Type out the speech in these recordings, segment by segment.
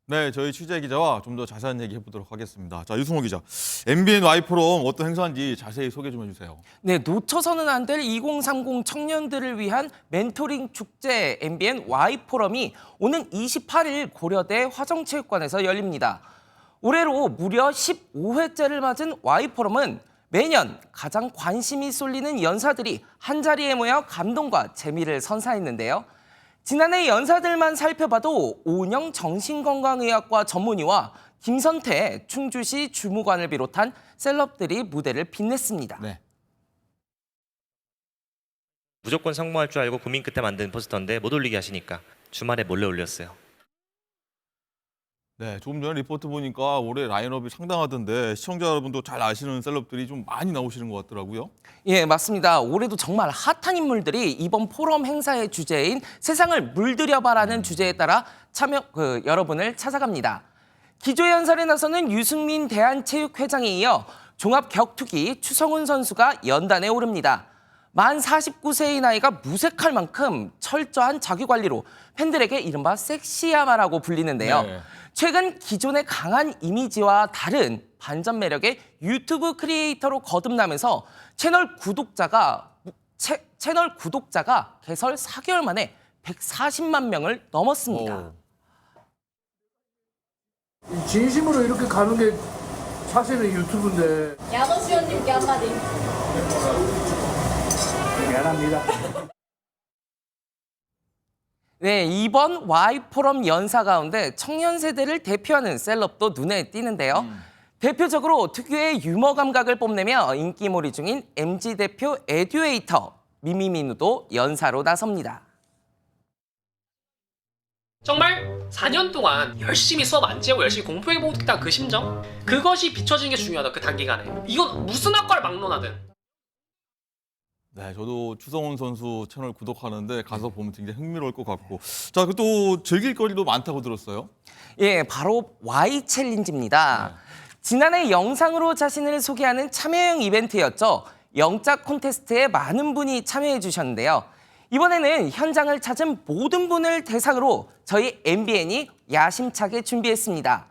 네, 저희 취재 기자와 좀 더 자세한 얘기 해보도록 하겠습니다. 자, 유승호 기자, MBN Y포럼 어떤 행사인지 자세히 소개 좀 해주세요. 네, 놓쳐서는 안 될 2030 청년들을 위한 멘토링 축제 MBN Y포럼이 오는 28일 고려대 화정체육관에서 열립니다. 올해로 무려 15회째를 맞은 Y포럼은 매년 가장 관심이 쏠리는 연사들이 한자리에 모여 감동과 재미를 선사했는데요. 지난해 연사들만 살펴봐도 오은영 정신건강의학과 전문의와 김선태 충주시 주무관을 비롯한 셀럽들이 무대를 빛냈습니다. 네. 무조건 성공할 줄 알고 고민 끝에 만든 포스터인데 못 올리게 하시니까 주말에 몰래 올렸어요. 네, 조금 전에 리포트 보니까 올해 라인업이 상당하던데 시청자 여러분도 잘 아시는 셀럽들이 좀 많이 나오시는 것 같더라고요. 예, 맞습니다. 올해도 정말 핫한 인물들이 이번 포럼 행사의 주제인 세상을 물들여봐라는 주제에 따라 여러분을 찾아갑니다. 기조연설에 나서는 유승민 대한체육회장에 이어 종합격투기 추성훈 선수가 연단에 오릅니다. 만 49세의 나이가 무색할 만큼 철저한 자기관리로 팬들에게 이른바 섹시야마라고 불리는데요. 네. 최근 기존의 강한 이미지와 다른 반전 매력의 유튜브 크리에이터로 거듭나면서 채널 구독자가 개설 4개월 만에 140만 명을 넘었습니다. 진심으로 이렇게 가는 게 사실은 유튜브인데. 야노 위원님께 한마디. 미안합니다. 네, 이번 Y포럼 연사 가운데 청년 세대를 대표하는 셀럽도 눈에 띄는데요. 대표적으로 특유의 유머 감각을 뽐내며 인기몰이 중인 MZ 대표 에듀에이터 미미민우도 연사로 나섭니다. 정말 4년 동안 열심히 수업 안 재고 열심히 공부해보겠다 그 심정? 그것이 비춰지는 게 중요하다, 그 단기간에. 이건 무슨 학과를 막론하든. 네, 저도 추성훈 선수 채널 구독하는데 가서 보면 굉장히 흥미로울 것 같고. 자, 또 즐길 거리도 많다고 들었어요. 예, 바로 Y 챌린지입니다. 지난해 영상으로 자신을 소개하는 참여형 이벤트였죠. 영작 콘테스트에 많은 분이 참여해 주셨는데요. 이번에는 현장을 찾은 모든 분을 대상으로 저희 MBN이 야심차게 준비했습니다.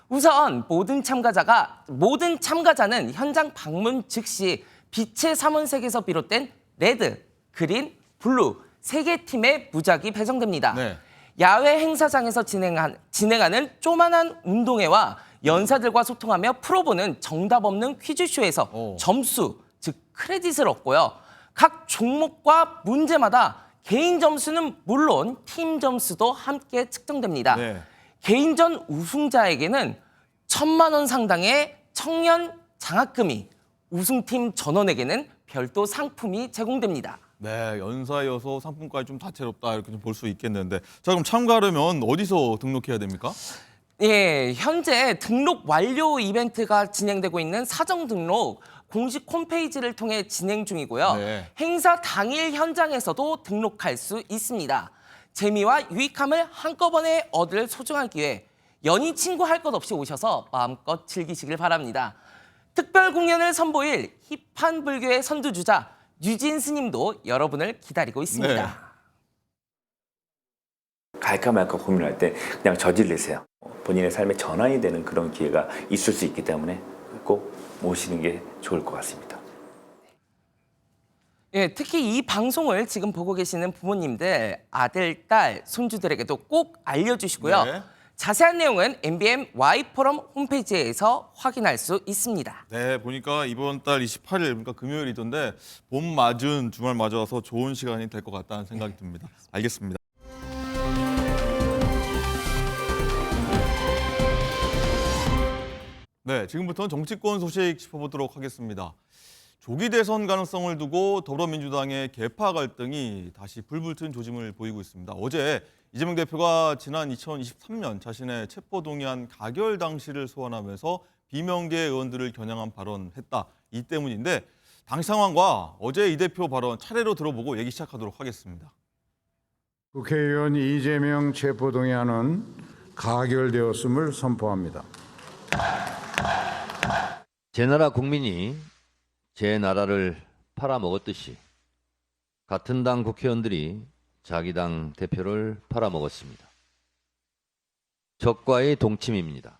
우선 모든 참가자는 현장 방문 즉시 빛의 삼원색에서 비롯된 레드, 그린, 블루 3개 팀의 무작위 배정됩니다. 네. 야외 행사장에서 진행하는 쪼만한 운동회와 연사들과 소통하며 풀어보는 정답 없는 퀴즈쇼에서 점수, 즉 크레딧을 얻고요. 각 종목과 문제마다 개인 점수는 물론 팀 점수도 함께 측정됩니다. 네. 개인전 우승자에게는 1,000만 원 상당의 청년 장학금이, 우승팀 전원에게는 별도 상품이 제공됩니다. 네, 연사여서 상품까지 좀 다채롭다 이렇게 좀 볼 수 있겠는데. 자, 그럼 참가하려면 어디서 등록해야 됩니까? 예, 현재 등록 완료 이벤트가 진행되고 있는 사전 등록 공식 홈페이지를 통해 진행 중이고요. 네. 행사 당일 현장에서도 등록할 수 있습니다. 재미와 유익함을 한꺼번에 얻을 소중한 기회, 연인 친구 할 것 없이 오셔서 마음껏 즐기시길 바랍니다. 특별 공연을 선보일 힙한 불교의 선두주자 유진 스님도 여러분을 기다리고 있습니다. 네. 갈까 말까 고민할 때 그냥 저질르세요. 본인의 삶의 전환이 되는 그런 기회가 있을 수 있기 때문에 꼭 모시는 게 좋을 것 같습니다. 예, 특히 이 방송을 지금 보고 계시는 부모님들, 아들, 딸, 손주들에게도 꼭 알려주시고요. 네. 자세한 내용은 MBN Y포럼 홈페이지에서 확인할 수 있습니다. 네, 보니까 이번 달 28일, 그러니까 금요일이던데 봄 맞은 주말 맞아서 좋은 시간이 될 것 같다는 생각이 듭니다. 알겠습니다. 네, 지금부터는 정치권 소식 짚어보도록 하겠습니다. 조기 대선 가능성을 두고 더불어민주당의 계파 갈등이 다시 불불 튼 조짐을 보이고 있습니다. 어제 이재명 대표가 지난 2023년 자신의 체포동의안 가결 당시를 소환하면서 비명계 의원들을 겨냥한 발언했다. 이 때문인데 당시 상황과 어제 이 대표 발언 차례로 들어보고 얘기 시작하도록 하겠습니다. 국회의원 이재명 체포동의안은 가결되었음을 선포합니다. 제 나라 국민이 제 나라를 팔아먹었듯이 같은 당 국회의원들이 자기 당 대표를 팔아먹었습니다. 적과의 동침입니다.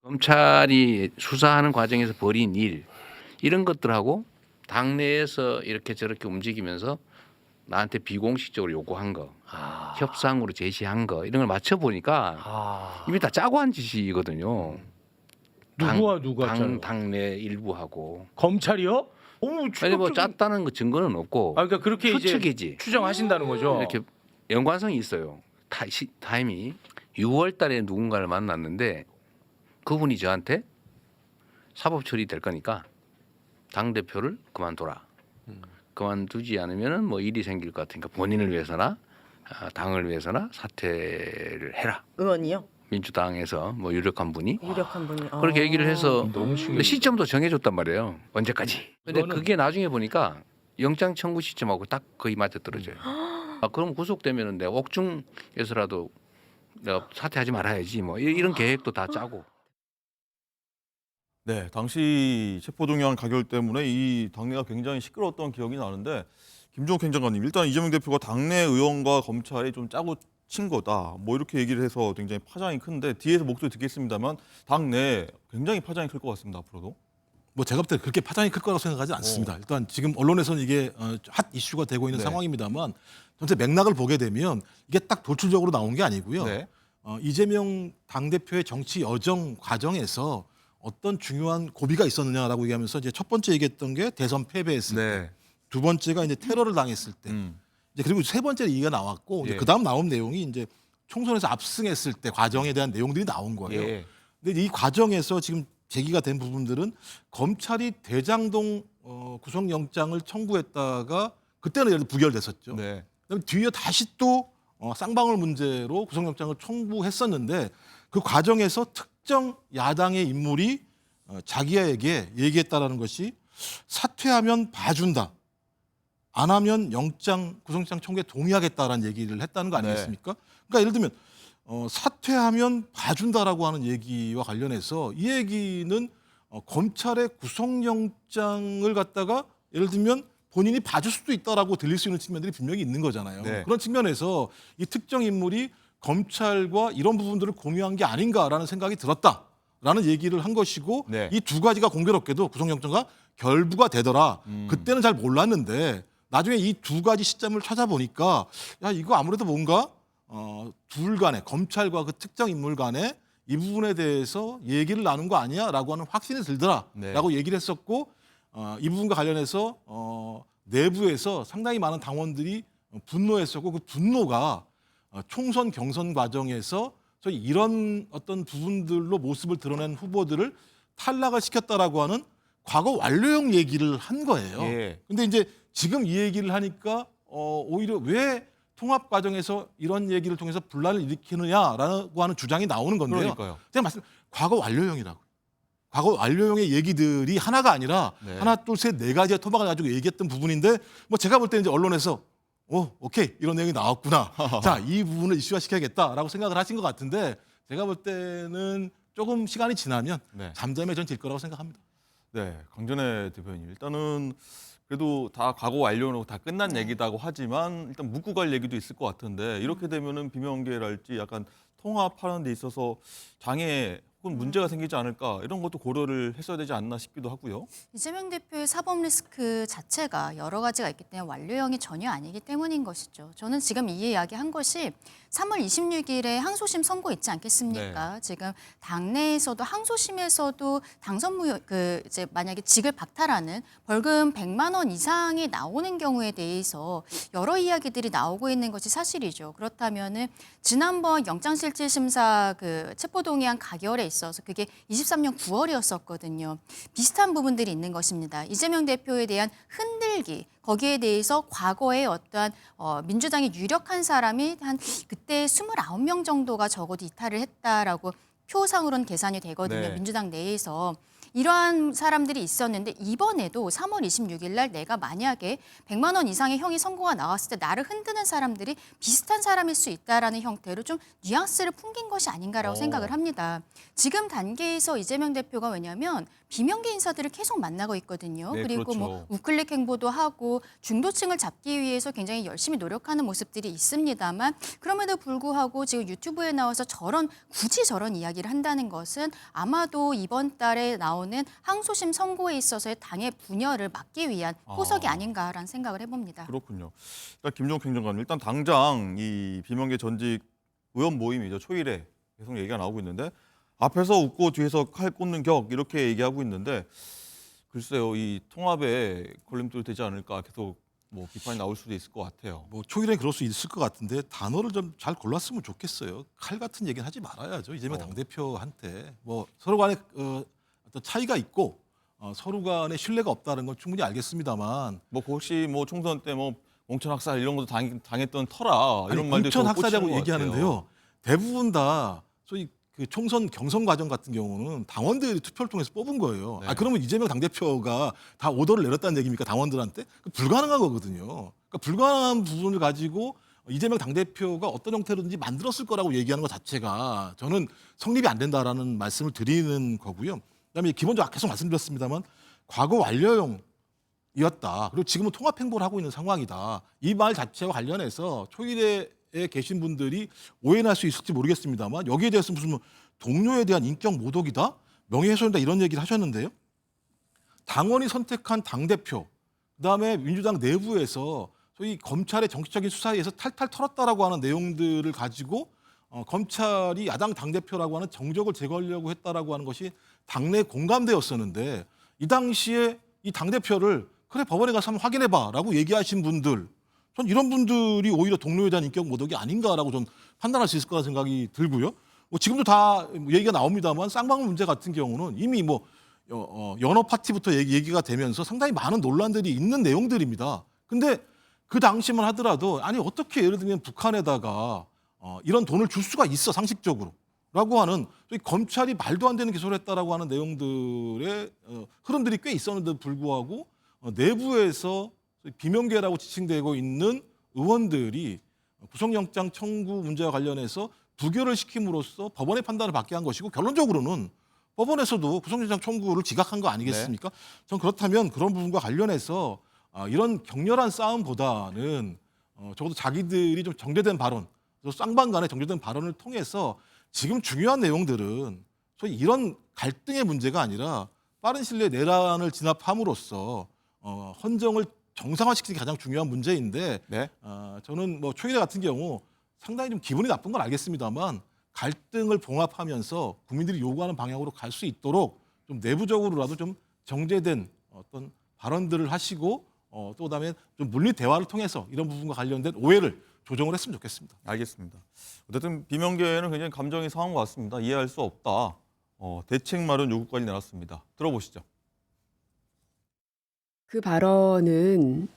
검찰이 수사하는 과정에서 벌인 일 이런 것들하고 당내에서 이렇게 저렇게 움직이면서 나한테 비공식적으로 요구한 거, 협상으로 제시한 거 이런 걸 맞춰 보니까 이미 다 짜고 한 짓이거든요. 누가 짜요? 당내 일부하고. 검찰이요? 아니 뭐 짰다는 거 증거는 없고. 그러니까 그렇게 추측이지. 이제 추정하신다는 거죠. 이렇게 연관성이 있어요. 타임이 6월 달에 누군가를 만났는데 그분이 저한테 사법 처리될 거니까 당 대표를 그만둬라. 그만두지 않으면은 뭐 일이 생길 것 같으니까 본인을 위해서나 당을 위해서나 사퇴를 해라. 의원이요? 민주당에서 뭐 유력한 분이 유력한 분이. 그렇게 얘기를 해서 너무 근데 시점도 정해줬단 말이에요. 언제까지. 근데 그거는- 그게 나중에 보니까 영장 청구 시점하고 딱 거의 맞아 떨어져요. 그럼 구속되면은 내가 옥중에서라도 내가 사퇴하지 말아야지 뭐 이런 계획도 다 짜고. 네, 당시 체포동의안 가결 때문에 이 당내가 굉장히 시끄러웠던 기억이 나는데 김종욱 행정관님, 일단 이재명 대표가 당내 의원과 검찰이 좀 짜고 친 거다. 뭐 이렇게 얘기를 해서 굉장히 파장이 큰데 뒤에서 목소리 듣겠습니다만 당내 굉장히 파장이 클 것 같습니다. 앞으로도. 뭐 제가 볼 때 그렇게 파장이 클 거라고 생각하지 않습니다. 일단 지금 언론에서는 이게 핫 이슈가 되고 있는 네. 상황입니다만 전체 맥락을 보게 되면 이게 딱 돌출적으로 나온 게 아니고요. 네. 이재명 당대표의 정치 여정 과정에서 어떤 중요한 고비가 있었느냐라고 얘기하면서 이제 첫 번째 얘기했던 게 대선 패배했을 때, 네. 두 번째가 이제 테러를 당했을 때, 이제 그리고 세 번째 얘기가 나왔고 예. 그 다음 나온 내용이 이제 총선에서 압승했을 때 과정에 대한 내용들이 나온 거예요. 예. 근데 이 과정에서 지금 제기가 된 부분들은 검찰이 대장동 구속영장을 청구했다가 그때는 예를 들어 부결됐었죠. 네. 그다음에 뒤에 다시 또 쌍방울 문제로 구속영장을 청구했었는데 그 과정에서 특정 야당의 인물이 자기에게 얘기했다라는 것이 사퇴하면 봐준다. 안 하면 구속영장 청구에 동의하겠다라는 얘기를 했다는 거 아니겠습니까? 그러니까 예를 들면 사퇴하면 봐준다라고 하는 얘기와 관련해서 이 얘기는 검찰의 구속영장을 갖다가 예를 들면 본인이 봐줄 수도 있다라고 들릴 수 있는 측면들이 분명히 있는 거잖아요. 네. 그런 측면에서 이 특정 인물이 검찰과 이런 부분들을 공유한 게 아닌가라는 생각이 들었다라는 얘기를 한 것이고 네. 이 두 가지가 공교롭게도 구속영장과 결부가 되더라. 그때는 잘 몰랐는데 나중에 이 두 가지 시점을 찾아보니까 야 이거 아무래도 뭔가 둘 간에 검찰과 그 특정 인물 간에 이 부분에 대해서 얘기를 나눈 거 아니야라고 하는 확신이 들더라라고 얘기를 했었고 이 부분과 관련해서 내부에서 상당히 많은 당원들이 분노했었고 그 분노가 총선 경선 과정에서 저희 이런 어떤 부분들로 모습을 드러낸 후보들을 탈락을 시켰다라고 하는 과거 완료형 얘기를 한 거예요. 예. 근데 이제 지금 이 얘기를 하니까 오히려 왜 통합 과정에서 이런 얘기를 통해서 분란을 일으키느냐라고 하는 주장이 나오는 건데요. 그러니까요. 제가 말씀 과거 완료형이라고. 과거 완료형의 얘기들이 하나가 아니라 네. 하나, 둘, 셋, 네 가지의 토막을 가지고 얘기했던 부분인데 뭐 제가 볼 때는 이제 언론에서 오케이 이런 내용이 나왔구나. 자, 이 부분을 이슈화 시켜야겠다라고 생각을 하신 것 같은데 제가 볼 때는 조금 시간이 지나면 네. 잠잠해질 거라고 생각합니다. 네, 강전혜 대표님. 일단은 그래도 다 과거 완료로 다 끝난 얘기다고 하지만 일단 묻고 갈 얘기도 있을 것 같은데 이렇게 되면은 비명계랄지 약간 통합하는 데 있어서 장애 혹은 문제가 생기지 않을까 이런 것도 고려를 했어야 되지 않나 싶기도 하고요. 이재명 대표의 사법 리스크 자체가 여러 가지가 있기 때문에 완료형이 전혀 아니기 때문인 것이죠. 저는 지금 이 이야기 한 것이 3월 26일에 항소심 선고 있지 않겠습니까? 지금 당내에서도 항소심에서도 당선 무효 이제 만약에 직을 박탈하는 벌금 100만 원 이상이 나오는 경우에 대해서 여러 이야기들이 나오고 있는 것이 사실이죠. 그렇다면은 지난번 영장실질심사 체포동의안 가결에 있어서 그게 23년 9월이었었거든요. 비슷한 부분들이 있는 것입니다. 이재명 대표에 대한 흔들기, 거기에 대해서 과거에 어떠한 민주당의 유력한 사람이 한 그때 29명 정도가 적어도 이탈을 했다라고 표상으로는 계산이 되거든요. 네. 민주당 내에서. 이러한 사람들이 있었는데 이번에도 3월 26일 날 내가 만약에 100만 원 이상의 형이 선고가 나왔을 때 나를 흔드는 사람들이 비슷한 사람일 수 있다라는 형태로 좀 뉘앙스를 풍긴 것이 아닌가라고 생각을 합니다. 지금 단계에서 이재명 대표가 왜냐하면 비명계 인사들을 계속 만나고 있거든요. 네, 그리고 그렇죠. 뭐 우클릭 행보도 하고 중도층을 잡기 위해서 굉장히 열심히 노력하는 모습들이 있습니다만 그럼에도 불구하고 지금 유튜브에 나와서 굳이 저런 이야기를 한다는 것은 아마도 이번 달에 나오는 항소심 선고에 있어서의 당의 분열을 막기 위한 포석이 아닌가라는 생각을 해봅니다. 그렇군요. 일단 김종국 행정관님, 일단 당장 이 비명계 전직 의원 모임이죠. 초일에 계속 얘기가 나오고 있는데 앞에서 웃고 뒤에서 칼 꽂는 격 이렇게 얘기하고 있는데 글쎄요, 이 통합에 걸림돌이 되지 않을까 계속 뭐 비판이 나올 수도 있을 것 같아요. 뭐 초기에는 그럴 수 있을 것 같은데 단어를 좀 잘 골랐으면 좋겠어요. 칼 같은 얘기는 하지 말아야죠. 이재명 당대표한테 뭐 서로 간에 어떤 차이가 있고 서로 간에 신뢰가 없다는 건 충분히 알겠습니다만 뭐 혹시 뭐 총선 때 뭐 몽천 학살 이런 것도 당했던 터라 이런 말도 몽천 학살이라고 꽂히는 것 얘기하는데요. 같아요. 대부분 다 소위 그 총선 경선 과정 같은 경우는 당원들이 투표를 통해서 뽑은 거예요. 네. 그러면 이재명 당대표가 다 오더를 내렸다는 얘기입니까? 당원들한테? 불가능한 거거든요. 그러니까 불가능한 부분을 가지고 이재명 당대표가 어떤 형태로든지 만들었을 거라고 얘기하는 것 자체가 저는 성립이 안 된다라는 말씀을 드리는 거고요. 그다음에 기본적으로 계속 말씀드렸습니다만 과거 완료형이었다. 그리고 지금은 통합 행보를 하고 있는 상황이다. 이 말 자체와 관련해서 초일에 계신 분들이 오해할 수 있을지 모르겠습니다만 여기에 대해서 무슨 동료에 대한 인격 모독이다, 명예훼손이다 이런 얘기를 하셨는데요. 당원이 선택한 당대표, 그다음에 민주당 내부에서 소위 검찰의 정치적인 수사에 의해서 탈탈 털었다라고 하는 내용들을 가지고 검찰이 야당 당대표라고 하는 정적을 제거하려고 했다라고 하는 것이 당내 공감대였었는데 이 당시에 이 당대표를 그래 법원에 가서 한번 확인해봐라고 얘기하신 분들, 전 이런 분들이 오히려 동료에 대한 인격 모독이 아닌가라고 전 판단할 수 있을 거라 생각이 들고요. 뭐 지금도 다 얘기가 나옵니다만 쌍방울 문제 같은 경우는 이미 뭐 연어 파티부터 얘기가 되면서 상당히 많은 논란들이 있는 내용들입니다. 근데 그 당시만 하더라도 아니 어떻게 예를 들면 북한에다가 이런 돈을 줄 수가 있어 상식적으로 라고 하는 검찰이 말도 안 되는 기소를 했다라고 하는 내용들의 흐름들이 꽤 있었는데도 불구하고 내부에서 비명계라고 지칭되고 있는 의원들이 구속영장 청구 문제와 관련해서 부결을 시킴으로써 법원의 판단을 받게 한 것이고 결론적으로는 법원에서도 구속영장 청구를 지각한 거 아니겠습니까? 전 그렇다면 그런 부분과 관련해서 이런 격렬한 싸움보다는 적어도 자기들이 좀 정제된 발언, 쌍방 간의 정제된 발언을 통해서 지금 중요한 내용들은 소위 이런 갈등의 문제가 아니라 빠른 시일 내에 내란을 진압함으로써 헌정을 정상화시키는 게 가장 중요한 문제인데 네. 저는 뭐 초일에 같은 경우 상당히 좀 기분이 나쁜 건 알겠습니다만 갈등을 봉합하면서 국민들이 요구하는 방향으로 갈 수 있도록 좀 내부적으로라도 좀 정제된 어떤 발언들을 하시고 또 그다음에 좀 물리 대화를 통해서 이런 부분과 관련된 오해를 조정을 했으면 좋겠습니다. 알겠습니다. 어쨌든 비명계는 굉장히 감정이 상한 것 같습니다. 이해할 수 없다. 대책 마련 요구까지 내놨습니다. 들어보시죠. 그 발언은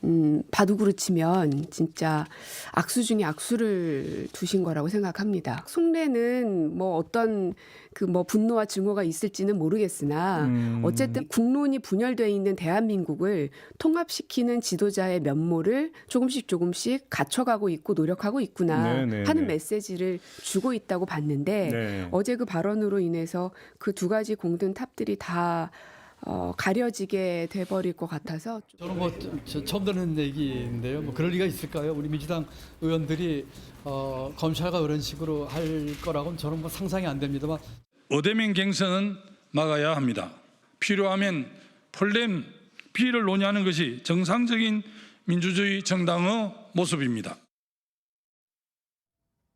바둑으로 치면 진짜 악수 중에 악수를 두신 거라고 생각합니다. 속내는 뭐 어떤 그 뭐 분노와 증오가 있을지는 모르겠으나 어쨌든 국론이 분열돼 있는 대한민국을 통합시키는 지도자의 면모를 조금씩 갖춰가고 있고 노력하고 있구나 하는 메시지를 주고 있다고 봤는데 어제 그 발언으로 인해서 그 두 가지 공든 탑들이 다 가려지게 돼버릴 것 같아서 저는 뭐 처음 듣는 얘기인데요. 뭐 그럴 리가 있을까요? 우리 민주당 의원들이 검찰과 그런 식으로 할 거라고는 저는 뭐 상상이 안 됩니다만 어대면 갱선은 막아야 합니다. 필요하면 폴렘 비리를 논의하는 것이 정상적인 민주주의 정당의 모습입니다.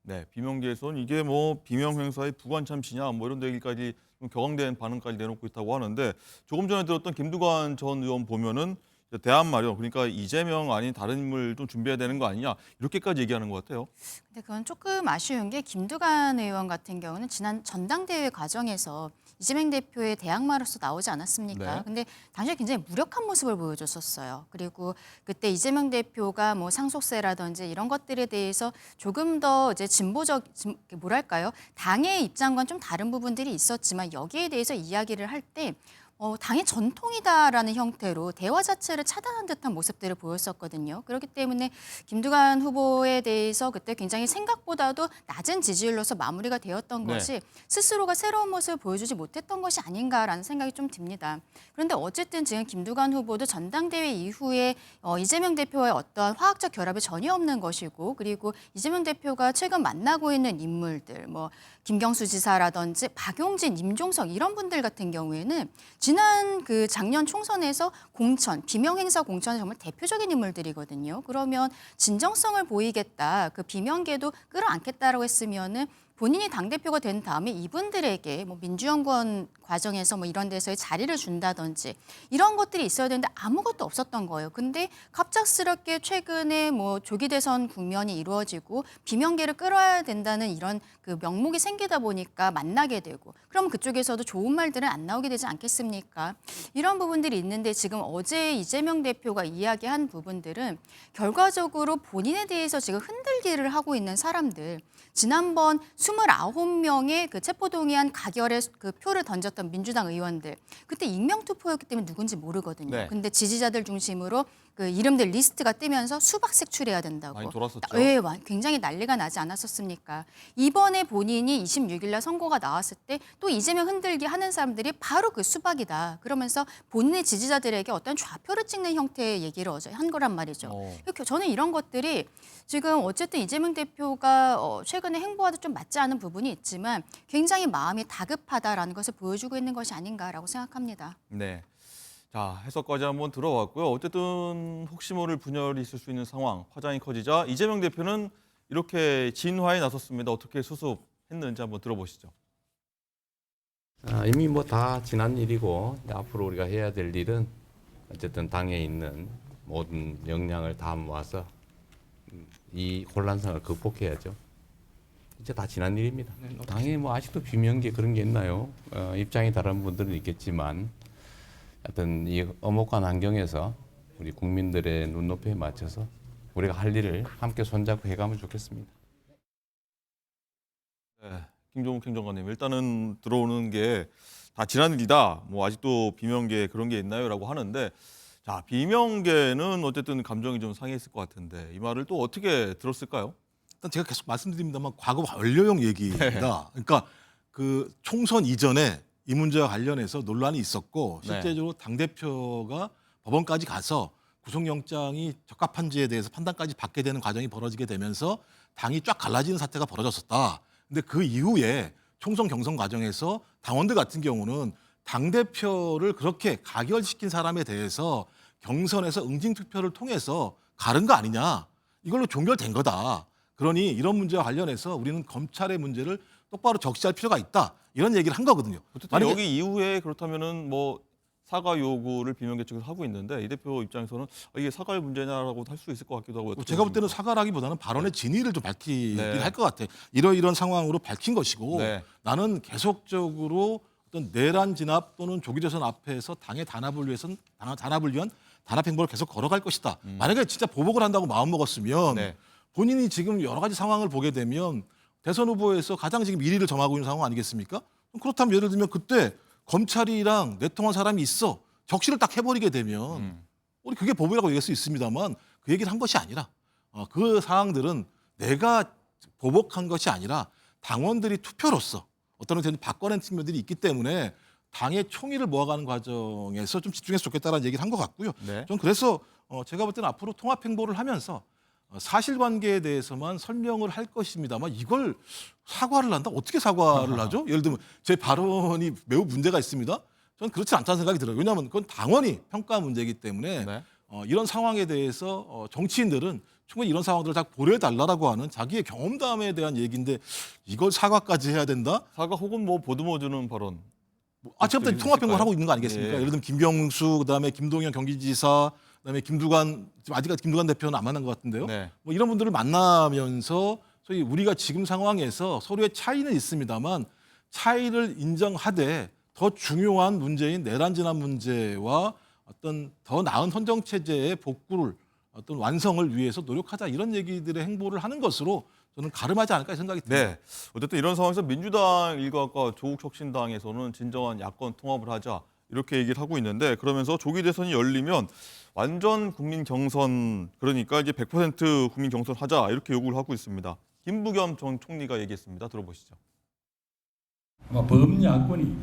네, 비명계에서는 이게 뭐 비명 행사의 부관 참시냐 뭐 이런 얘기까지 좀 격앙된 반응까지 내놓고 있다고 하는데 조금 전에 들었던 김두관 전 의원 보면은 대안 마련, 그러니까 이재명 아닌 다른 인물 좀 준비해야 되는 거 아니냐 이렇게까지 얘기하는 것 같아요. 근데 그건 조금 아쉬운 게 김두관 의원 같은 경우는 지난 전당대회 과정에서 이재명 대표의 대항마로서 나오지 않았습니까? 네. 근데 당시에 굉장히 무력한 모습을 보여줬었어요. 그리고 그때 이재명 대표가 뭐 상속세라든지 이런 것들에 대해서 조금 더 이제 뭐랄까요? 당의 입장과는 좀 다른 부분들이 있었지만 여기에 대해서 이야기를 할 때 당의 전통이다라는 형태로 대화 자체를 차단한 듯한 모습들을 보였었거든요. 그렇기 때문에 김두관 후보에 대해서 그때 굉장히 생각보다도 낮은 지지율로서 마무리가 되었던 네. 것이 스스로가 새로운 모습을 보여주지 못했던 것이 아닌가라는 생각이 좀 듭니다. 그런데 어쨌든 지금 김두관 후보도 전당대회 이후에 이재명 대표와의 어떠한 화학적 결합이 전혀 없는 것이고, 그리고 이재명 대표가 최근 만나고 있는 인물들, 뭐 김경수 지사라든지 박용진, 임종석 이런 분들 같은 경우에는 지난 그 작년 총선에서 공천, 비명행사 공천의 정말 대표적인 인물들이거든요. 그러면 진정성을 보이겠다, 그 비명계도 끌어안겠다라고 했으면은 본인이 당대표가 된 다음에 이분들에게 뭐 민주연구원 과정에서 뭐 이런 데서의 자리를 준다든지 이런 것들이 있어야 되는데 아무것도 없었던 거예요. 근데 갑작스럽게 최근에 뭐 조기 대선 국면이 이루어지고 비명계를 끌어야 된다는 이런 그 명목이 생기다 보니까 만나게 되고, 그럼 그쪽에서도 좋은 말들은 안 나오게 되지 않겠습니까? 이런 부분들이 있는데 지금 어제 이재명 대표가 이야기한 부분들은 결과적으로 본인에 대해서 지금 흔들기를 하고 있는 사람들, 지난번 29명의 그 체포동의안 가결에 그 표를 던졌던 민주당 의원들, 그때 익명투표였기 때문에 누군지 모르거든요. 네. 근데 지지자들 중심으로 그 이름들 리스트가 뜨면서 수박 색출해야 된다고. 많이 돌았었죠. 네, 굉장히 난리가 나지 않았었습니까? 이번에 본인이 26일 날 선거가 나왔을 때 또 이재명 흔들기 하는 사람들이 바로 그 수박이다. 그러면서 본인의 지지자들에게 어떤 좌표를 찍는 형태의 얘기를 어제 한 거란 말이죠. 저는 이런 것들이 지금 어쨌든 이재명 대표가 최근에 행보와도 좀 맞지 않은 부분이 있지만 굉장히 마음이 다급하다라는 것을 보여주고 있는 것이 아닌가라고 생각합니다. 네. 자, 해석까지 한번 들어봤고요. 어쨌든 혹시 모를 분열이 있을 수 있는 상황, 파장이 커지자 이재명 대표는 이렇게 진화에 나섰습니다. 어떻게 수습했는지 한번 들어보시죠. 이미 뭐 다 지난 일이고 앞으로 우리가 해야 될 일은 어쨌든 당에 있는 모든 역량을 다 모아서 이 혼란상을 극복해야죠. 이제 다 지난 일입니다. 당에 뭐 아직도 비명계 그런 게 있나요? 입장이 다른 분들은 있겠지만 하여튼 이 엄혹한 환경에서 우리 국민들의 눈높이에 맞춰서 우리가 할 일을 함께 손잡고 해가면 좋겠습니다. 네, 김종욱 행정관님, 일단은 들어오는 게 다 지난 일이다. 뭐 아직도 비명계 그런 게 있나요?라고 하는데, 자, 비명계는 어쨌든 감정이 좀 상했을 것 같은데 이 말을 또 어떻게 들었을까요? 일단 제가 계속 말씀드립니다만 과거 완료형 얘기입니다. 네. 그러니까 그 총선 이전에 이 문제와 관련해서 논란이 있었고 실제적으로 당대표가 법원까지 가서 구속영장이 적합한지에 대해서 판단까지 받게 되는 과정이 벌어지게 되면서 당이 쫙 갈라지는 사태가 벌어졌었다. 근데 그 이후에 총선 경선 과정에서 당원들 같은 경우는 당대표를 그렇게 가결시킨 사람에 대해서 경선에서 응징투표를 통해서 가른 거 아니냐. 이걸로 종결된 거다. 그러니 이런 문제와 관련해서 우리는 검찰의 문제를 똑바로 적시할 필요가 있다. 이런 얘기를 한 거거든요. 어쨌든 여기 이후에 그렇다면은 뭐 사과 요구를 비명계 측에서 하고 있는데 이 대표 입장에서는 이게 사과의 문제냐라고 할 수 있을 것 같기도 하고. 제가 볼 때는 사과라기보다는 발언의 진위를 좀 밝히긴 할 것 같아요. 이런 상황으로 밝힌 것이고 나는 계속적으로 어떤 내란 진압 또는 조기 대선 앞에서 당의 단합을 위한 단합 행보를 계속 걸어갈 것이다. 만약에 진짜 보복을 한다고 마음먹었으면 본인이 지금 여러 가지 상황을 보게 되면 대선 후보에서 가장 지금 1위를 점하고 있는 상황 아니겠습니까? 그렇다면 예를 들면 그때 검찰이랑 내통한 사람이 있어. 적시를 딱 해버리게 되면 우리 그게 보복이라고 얘기할 수 있습니다만 그 얘기를 한 것이 아니라 그 사항들은 내가 보복한 것이 아니라 당원들이 투표로서 어떤 때는 바꿔낸 측면들이 있기 때문에 당의 총의를 모아가는 과정에서 좀 집중해서 좋겠다는 얘기를 한 것 같고요. 전 그래서 제가 볼 때는 앞으로 통합 행보를 하면서 사실관계에 대해서만 설명을 할 것입니다만 이걸 사과를 한다? 어떻게 사과를 하죠? 예를 들면 제 발언이 매우 문제가 있습니다. 저는 그렇지 않다는 생각이 들어요. 왜냐하면 그건 당원이 평가 문제이기 때문에 이런 상황에 대해서 정치인들은 충분히 이런 상황들을 다 고려해달라고 하는 자기의 경험담에 대한 얘기인데 이걸 사과까지 해야 된다? 사과 혹은 뭐 보듬어 주는 발언. 제가 볼 때 통합 행보를 하고 있는 거 아니겠습니까? 예를 들면 김경수, 그다음에 김동연 경기지사, 그다음에 김두관, 지금 아직까지 김두관 대표는 안 만난 것 같은데요. 뭐 이런 분들을 만나면서 소위 우리가 지금 상황에서 서로의 차이는 있습니다만 차이를 인정하되 더 중요한 문제인 내란 진압 문제와 어떤 더 나은 헌정 체제의 복구를 어떤 완성을 위해서 노력하자 이런 얘기들의 행보를 하는 것으로 저는 가름하지 않을까 생각이 듭니다. 어쨌든 이런 상황에서 민주당 일각과 조국 혁신당에서는 진정한 야권 통합을 하자 이렇게 얘기를 하고 있는데 그러면서 조기 대선이 열리면 완전 국민 경선 그러니까 이제 100% 국민 경선 하자 이렇게 요구를 하고 있습니다. 김부겸 전 총리가 얘기했습니다. 들어보시죠. 아마 범야권이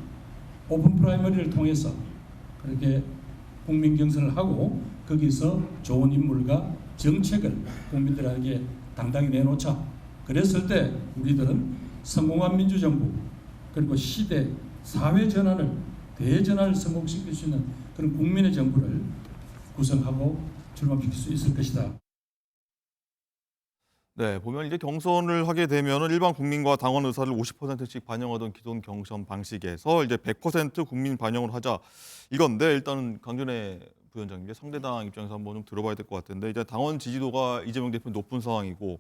오픈 프라이머리를 통해서 그렇게 국민 경선을 하고 거기서 좋은 인물과 정책을 국민들에게 당당히 내놓자. 그랬을 때 우리들은 성공한 민주정부 그리고 시대 사회 전환을 대전환을 성공시킬 수 있는 그런 국민의 정부를 구성하고 출범시킬 수 있을 것이다. 네, 보면 이제 경선을 하게 되면은 일반 국민과 당원 의사를 50%씩 반영하던 기존 경선 방식에서 이제 100% 국민 반영을 하자 이건데 일단은 강준혜 부위원장님 상대당 입장에서 한번 좀 들어봐야 될 것 같은데 이제 당원 지지도가 이재명 대표 높은 상황이고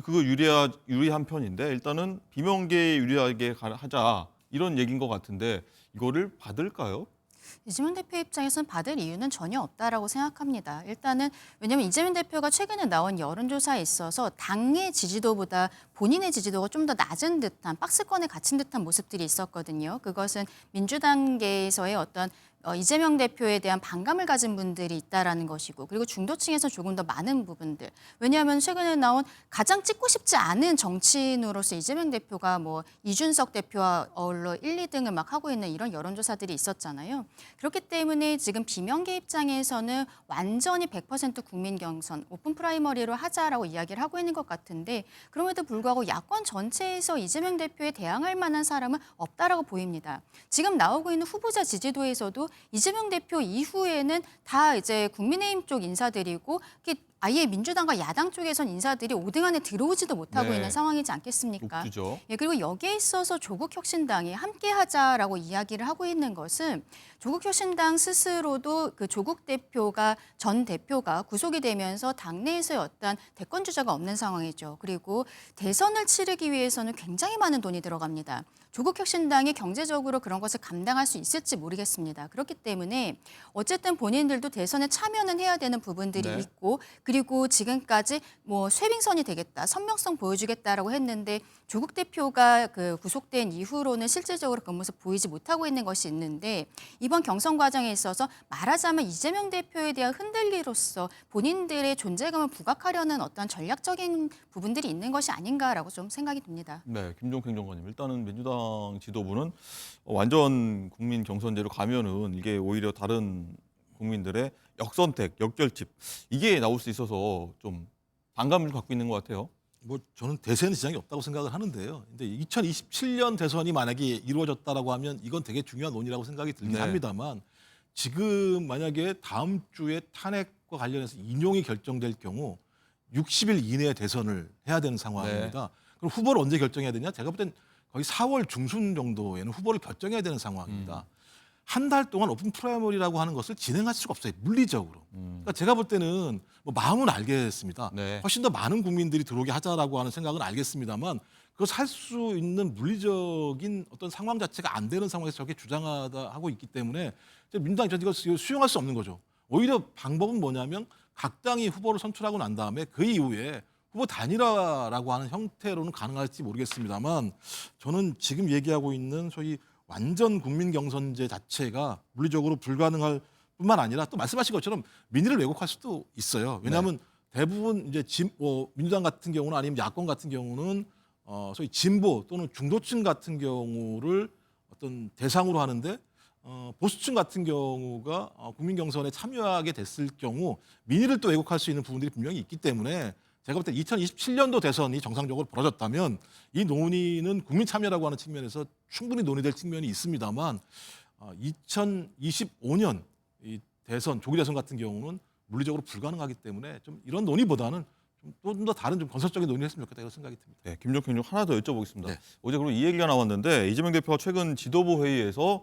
그거 유리한 편인데 일단은 비명계에 유리하게 하자 이런 얘기인 것 같은데 이거를 받을까요? 이재명 대표 입장에서는 받을 이유는 전혀 없다라고 생각합니다. 일단은 왜냐하면 이재명 대표가 최근에 나온 여론조사에 있어서 당의 지지도보다 본인의 지지도가 좀 더 낮은 듯한 박스권에 갇힌 듯한 모습들이 있었거든요. 그것은 민주당계에서의 어떤 이재명 대표에 대한 반감을 가진 분들이 있다라는 것이고 그리고 중도층에서 조금 더 많은 부분들. 왜냐하면 최근에 나온 가장 찍고 싶지 않은 정치인으로서 이재명 대표가 뭐 이준석 대표와 어울러 1, 2등을 막 하고 있는 이런 여론조사들이 있었잖아요. 그렇기 때문에 지금 비명계 입장에서는 완전히 100% 국민 경선, 오픈 프라이머리로 하자라고 이야기를 하고 있는 것 같은데 그럼에도 불구하고 야권 전체에서 이재명 대표에 대항할 만한 사람은 없다라고 보입니다. 지금 나오고 있는 후보자 지지도에서도 이재명 대표 이후에는 다 이제 국민의힘 쪽 인사들이고 아예 민주당과 야당 쪽에선 인사들이 5등 안에 들어오지도 못하고 네. 있는 상황이지 않겠습니까? 독주죠. 예, 그리고 여기에 있어서 조국혁신당이 함께하자라고 이야기를 하고 있는 것은 조국혁신당 스스로도 그 조국 대표가 전 대표가 구속이 되면서 당내에서의 어떤 대권 주자가 없는 상황이죠. 그리고 대선을 치르기 위해서는 굉장히 많은 돈이 들어갑니다. 조국혁신당이 경제적으로 그런 것을 감당할 수 있을지 모르겠습니다. 그렇기 때문에 어쨌든 본인들도 대선에 참여는 해야 되는 부분들이 네. 있고 그리고 지금까지 뭐 쇄빙선이 되겠다, 선명성 보여주겠다라고 했는데 조국 대표가 그 구속된 이후로는 실질적으로 그 모습 보이지 못하고 있는 것이 있는데 이번 경선 과정에 있어서 말하자면 이재명 대표에 대한 흔들리로서 본인들의 존재감을 부각하려는 어떤 전략적인 부분들이 있는 것이 아닌가라고 좀 생각이 듭니다. 네, 김종평 장관님. 일단은 민주당 지도부는 완전 국민 경선제로 가면은 이게 오히려 다른 국민들의 역선택, 역결집 이게 나올 수 있어서 좀 반감을 갖고 있는 것 같아요. 뭐 저는 대세는 지장이 없다고 생각을 하는데요. 근데 2027년 대선이 만약에 이루어졌다라고 하면 이건 되게 중요한 논의라고 생각이 들긴 네. 합니다만 지금 만약에 다음 주에 탄핵과 관련해서 인용이 결정될 경우 60일 이내에 대선을 해야 되는 상황입니다. 그럼 후보를 언제 결정해야 되냐? 제가 볼 땐 거의 4월 중순 정도에는 후보를 결정해야 되는 상황입니다. 한 달 동안 오픈 프라이머리라고 하는 것을 진행할 수가 없어요. 물리적으로. 그러니까 제가 볼 때는 뭐 마음은 알겠습니다. 네. 훨씬 더 많은 국민들이 들어오게 하자라고 하는 생각은 알겠습니다만 그것을 할 수 있는 물리적인 어떤 상황 자체가 안 되는 상황에서 저렇게 주장하다 하고 있기 때문에 민주당이 이걸 수용할 수 없는 거죠. 오히려 방법은 뭐냐면 각 당이 후보를 선출하고 난 다음에 그 이후에 후보 단일화라고 하는 형태로는 가능할지 모르겠습니다만 저는 지금 얘기하고 있는 소위 완전 국민 경선제 자체가 물리적으로 불가능할 뿐만 아니라 또 말씀하신 것처럼 민의를 왜곡할 수도 있어요. 왜냐하면 대부분 이제 민주당 같은 경우는 아니면 야권 같은 경우는 소위 진보 또는 중도층 같은 경우를 어떤 대상으로 하는데 보수층 같은 경우가 국민 경선에 참여하게 됐을 경우 민의를 또 왜곡할 수 있는 부분들이 분명히 있기 때문에 제가 볼 때 2027년도 대선이 정상적으로 벌어졌다면 이 논의는 국민 참여라고 하는 측면에서 충분히 논의될 측면이 있습니다만 2025년 이 대선 조기 대선 같은 경우는 물리적으로 불가능하기 때문에 좀 이런 논의보다는 좀 더 다른 좀 건설적인 논의를 했으면 좋겠다 이런 생각이 듭니다. 네, 김종평 하나 더 여쭤보겠습니다. 네. 어제 그리고 이 얘기가 나왔는데 이재명 대표가 최근 지도부 회의에서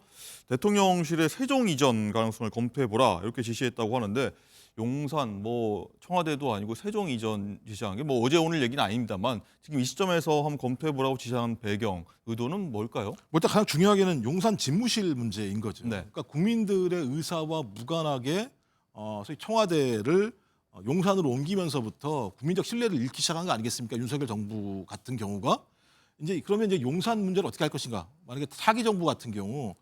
대통령실의 세종 이전 가능성을 검토해보라 이렇게 지시했다고 하는데 용산 뭐 청와대도 아니고 세종 이전 지시한 게 뭐 어제 오늘 얘기는 아닙니다만 지금 이 시점에서 한번 검토해보라고 지시한 배경 의도는 뭘까요? 일단 가장 중요하게는 용산 집무실 문제인 거죠. 네. 그러니까 국민들의 의사와 무관하게 소위 청와대를 용산으로 옮기면서부터 국민적 신뢰를 잃기 시작한 거 아니겠습니까? 윤석열 정부 같은 경우가 이제 그러면 이제 용산 문제를 어떻게 할 것인가? 만약에 차기 정부 같은 경우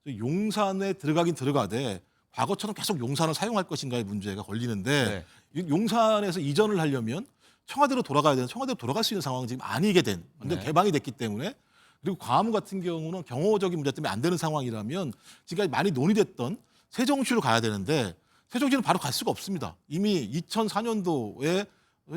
용산에 들어가긴 들어가되 과거처럼 계속 용산을 사용할 것인가의 문제가 걸리는데 용산에서 이전을 하려면 청와대로 돌아가야 되는 청와대로 돌아갈 수 있는 상황은 지금 아니게 된 완전 개방이 됐기 때문에 그리고 광화문 같은 경우는 경호적인 문제 때문에 안 되는 상황이라면 지금까지 많이 논의됐던 세종시로 가야 되는데 세종시는 바로 갈 수가 없습니다. 이미 2004년도에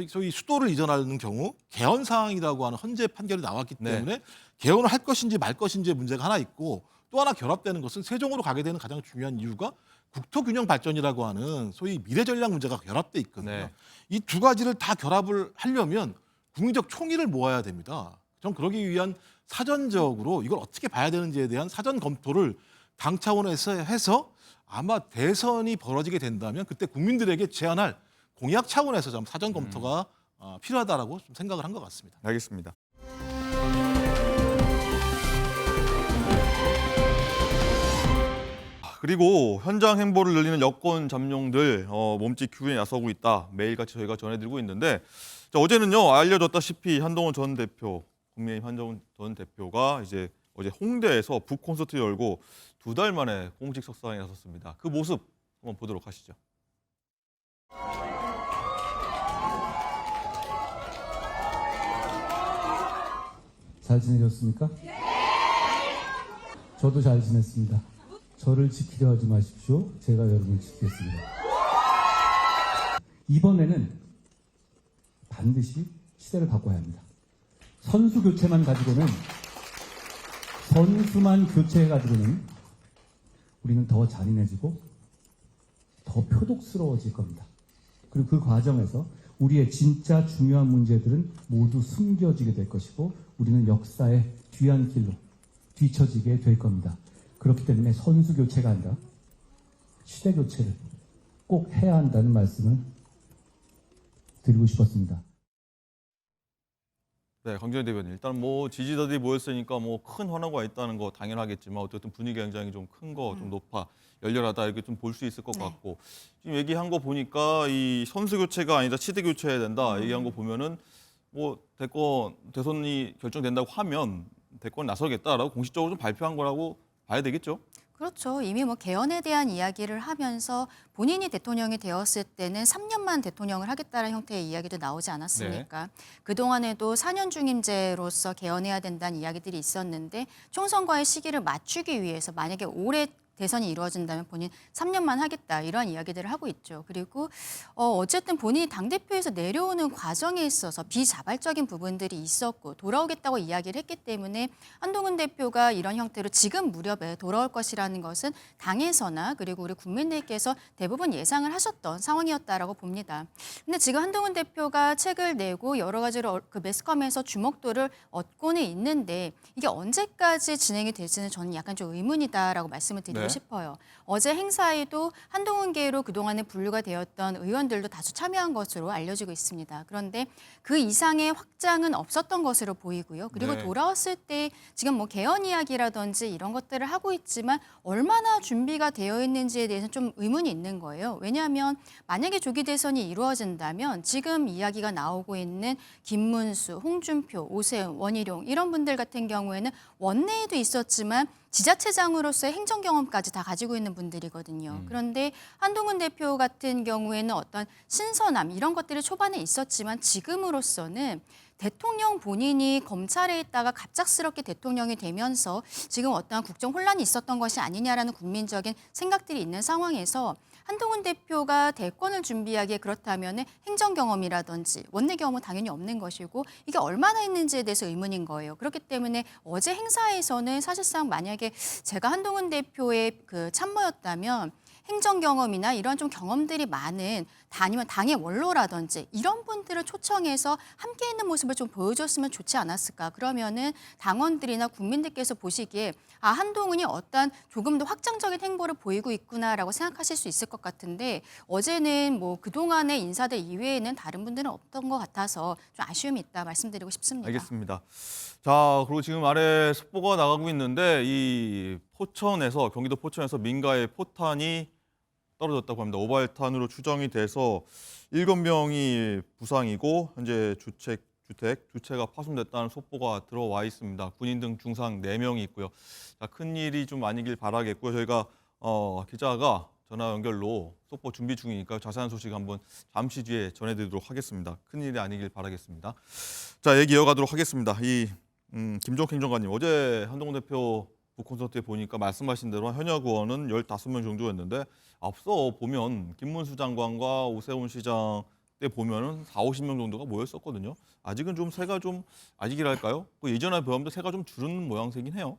소위 수도를 이전하는 경우 개헌 사항이라고 하는 헌재 판결이 나왔기 때문에 개헌을 할 것인지 말 것인지의 문제가 하나 있고 또 하나 결합되는 것은 세종으로 가게 되는 가장 중요한 이유가 국토균형 발전이라고 하는 소위 미래 전략 문제가 결합돼 있거든요. 이 두 가지를 다 결합을 하려면 국민적 총의를 모아야 됩니다. 전 그러기 위한 사전적으로 이걸 어떻게 봐야 되는지에 대한 사전 검토를 당 차원에서 해서 아마 대선이 벌어지게 된다면 그때 국민들에게 제안할 공약 차원에서 좀 사전 검토가 필요하다라고 좀 생각을 한 것 같습니다. 알겠습니다. 그리고 현장 행보를 늘리는 여권 잠룡들 몸짓 큐에 나서고 있다. 매일같이 저희가 전해드리고 있는데 어제는요 알려졌다시피 한동훈 전 대표, 국민의힘 한동훈 전 대표가 이제 어제 홍대에서 북 콘서트 열고 2달 만에 공식 석상에 나섰습니다. 그 모습 한번 보도록 하시죠. 잘 지내셨습니까? 저도 잘 지냈습니다. 저를 지키려 하지 마십시오. 제가 여러분을 지키겠습니다. 이번에는 반드시 시대를 바꿔야 합니다. 선수 교체만 가지고는 우리는 더 잔인해지고 더 표독스러워질 겁니다. 그리고 그 과정에서 우리의 진짜 중요한 문제들은 모두 숨겨지게 될 것이고 우리는 역사의 뒤안길로 뒤처지게 될 겁니다. 그렇기 때문에 선수 교체가 아니라 시대 교체를 꼭 해야 한다는 말씀을 드리고 싶었습니다. 네, 강준희 대변인. 일단 뭐 지지자들이 모였으니까 뭐 큰 환호가 있다는 거 당연하겠지만 어쨌든 분위기 굉장히 좀 큰 거, 좀 높아, 열렬하다 이렇게 좀 볼 수 있을 것 같고 지금 얘기한 거 보니까 이 선수 교체가 아니라 시대 교체해야 된다 얘기한 거 보면은 뭐 대선이 결정된다고 하면 대권 나서겠다라고 공식적으로 좀 발표한 거라고 봐야 되겠죠. 그렇죠. 이미 뭐 개헌에 대한 이야기를 하면서 본인이 대통령이 되었을 때는 3년만 대통령을 하겠다는 형태의 이야기도 나오지 않았습니까? 그동안에도 4년 중임제로서 개헌해야 된다는 이야기들이 있었는데 총선과의 시기를 맞추기 위해서 만약에 올해 대선이 이루어진다면 본인 3년만 하겠다 이런 이야기들을 하고 있죠. 그리고 어쨌든 본인이 당대표에서 내려오는 과정에 있어서 비자발적인 부분들이 있었고 돌아오겠다고 이야기를 했기 때문에 한동훈 대표가 이런 형태로 지금 무렵에 돌아올 것이라는 것은 당에서나 그리고 우리 국민들께서 대부분 예상을 하셨던 상황이었다라고 봅니다. 근데 지금 한동훈 대표가 책을 내고 여러 가지로 그 매스컴에서 주목도를 얻고는 있는데 이게 언제까지 진행이 될지는 저는 약간 좀 의문이다라고 말씀을 드리고 싶어요. 어제 행사에도 한동훈계로 그동안에 분류가 되었던 의원들도 다수 참여한 것으로 알려지고 있습니다. 그런데 그 이상의 확장은 없었던 것으로 보이고요. 그리고 돌아왔을 때 지금 뭐 개헌 이야기라든지 이런 것들을 하고 있지만 얼마나 준비가 되어 있는지에 대해서는 좀 의문이 있는 거예요. 왜냐하면 만약에 조기 대선이 이루어진다면 지금 이야기가 나오고 있는 김문수, 홍준표, 오세훈, 원희룡 이런 분들 같은 경우에는 원내에도 있었지만 지자체장으로서의 행정 경험까지 다 가지고 있는 분들이거든요. 그런데 한동훈 대표 같은 경우에는 어떤 신선함 이런 것들이 초반에 있었지만 지금으로서는 대통령 본인이 검찰에 있다가 갑작스럽게 대통령이 되면서 지금 어떠한 국정 혼란이 있었던 것이 아니냐라는 국민적인 생각들이 있는 상황에서 한동훈 대표가 대권을 준비하기에 그렇다면 행정 경험이라든지 원내 경험은 당연히 없는 것이고 이게 얼마나 있는지에 대해서 의문인 거예요. 그렇기 때문에 어제 행사에서는 사실상 만약에 제가 한동훈 대표의 그 참모였다면 행정 경험이나 이런 좀 경험들이 많은 아니면 당의 원로라든지 이런 분들을 초청해서 함께 있는 모습을 좀 보여줬으면 좋지 않았을까. 그러면은 당원들이나 국민들께서 보시기에 아, 한동훈이 어떠한 조금 더 확장적인 행보를 보이고 있구나라고 생각하실 수 있을 것 같은데 어제는 뭐 그동안의 인사들 이외에는 다른 분들은 없던 것 같아서 좀 아쉬움이 있다 말씀드리고 싶습니다. 알겠습니다. 자, 그리고 지금 아래 속보가 나가고 있는데 이 포천에서 경기도 포천에서 민가에 포탄이 떨어졌다고 합니다. 오발탄으로 추정이 돼서 7명이 부상이고 현재 주책 주택 두 채가 파손됐다는 속보가 들어와 있습니다. 군인 등 중상 4명이 있고요. 자, 큰일이 좀 아니길 바라겠고요. 저희가 기자가 전화 연결로 속보 준비 중이니까 자세한 소식 한번 잠시 뒤에 전해드리도록 하겠습니다. 큰일이 아니길 바라겠습니다. 자, 얘기 이어가도록 하겠습니다. 김종혁 행정관님, 어제 한동훈 대표 북콘서트에 보니까 말씀하신 대로 현역 의원은 15명 정도였는데 앞서 보면 김문수 장관과 오세훈 시장 때 보면은 40-50명 정도가 모였었거든요. 아직은 좀 새가 좀 아직이랄까요? 예전에 비하면 새가 좀 줄은 모양새긴 해요.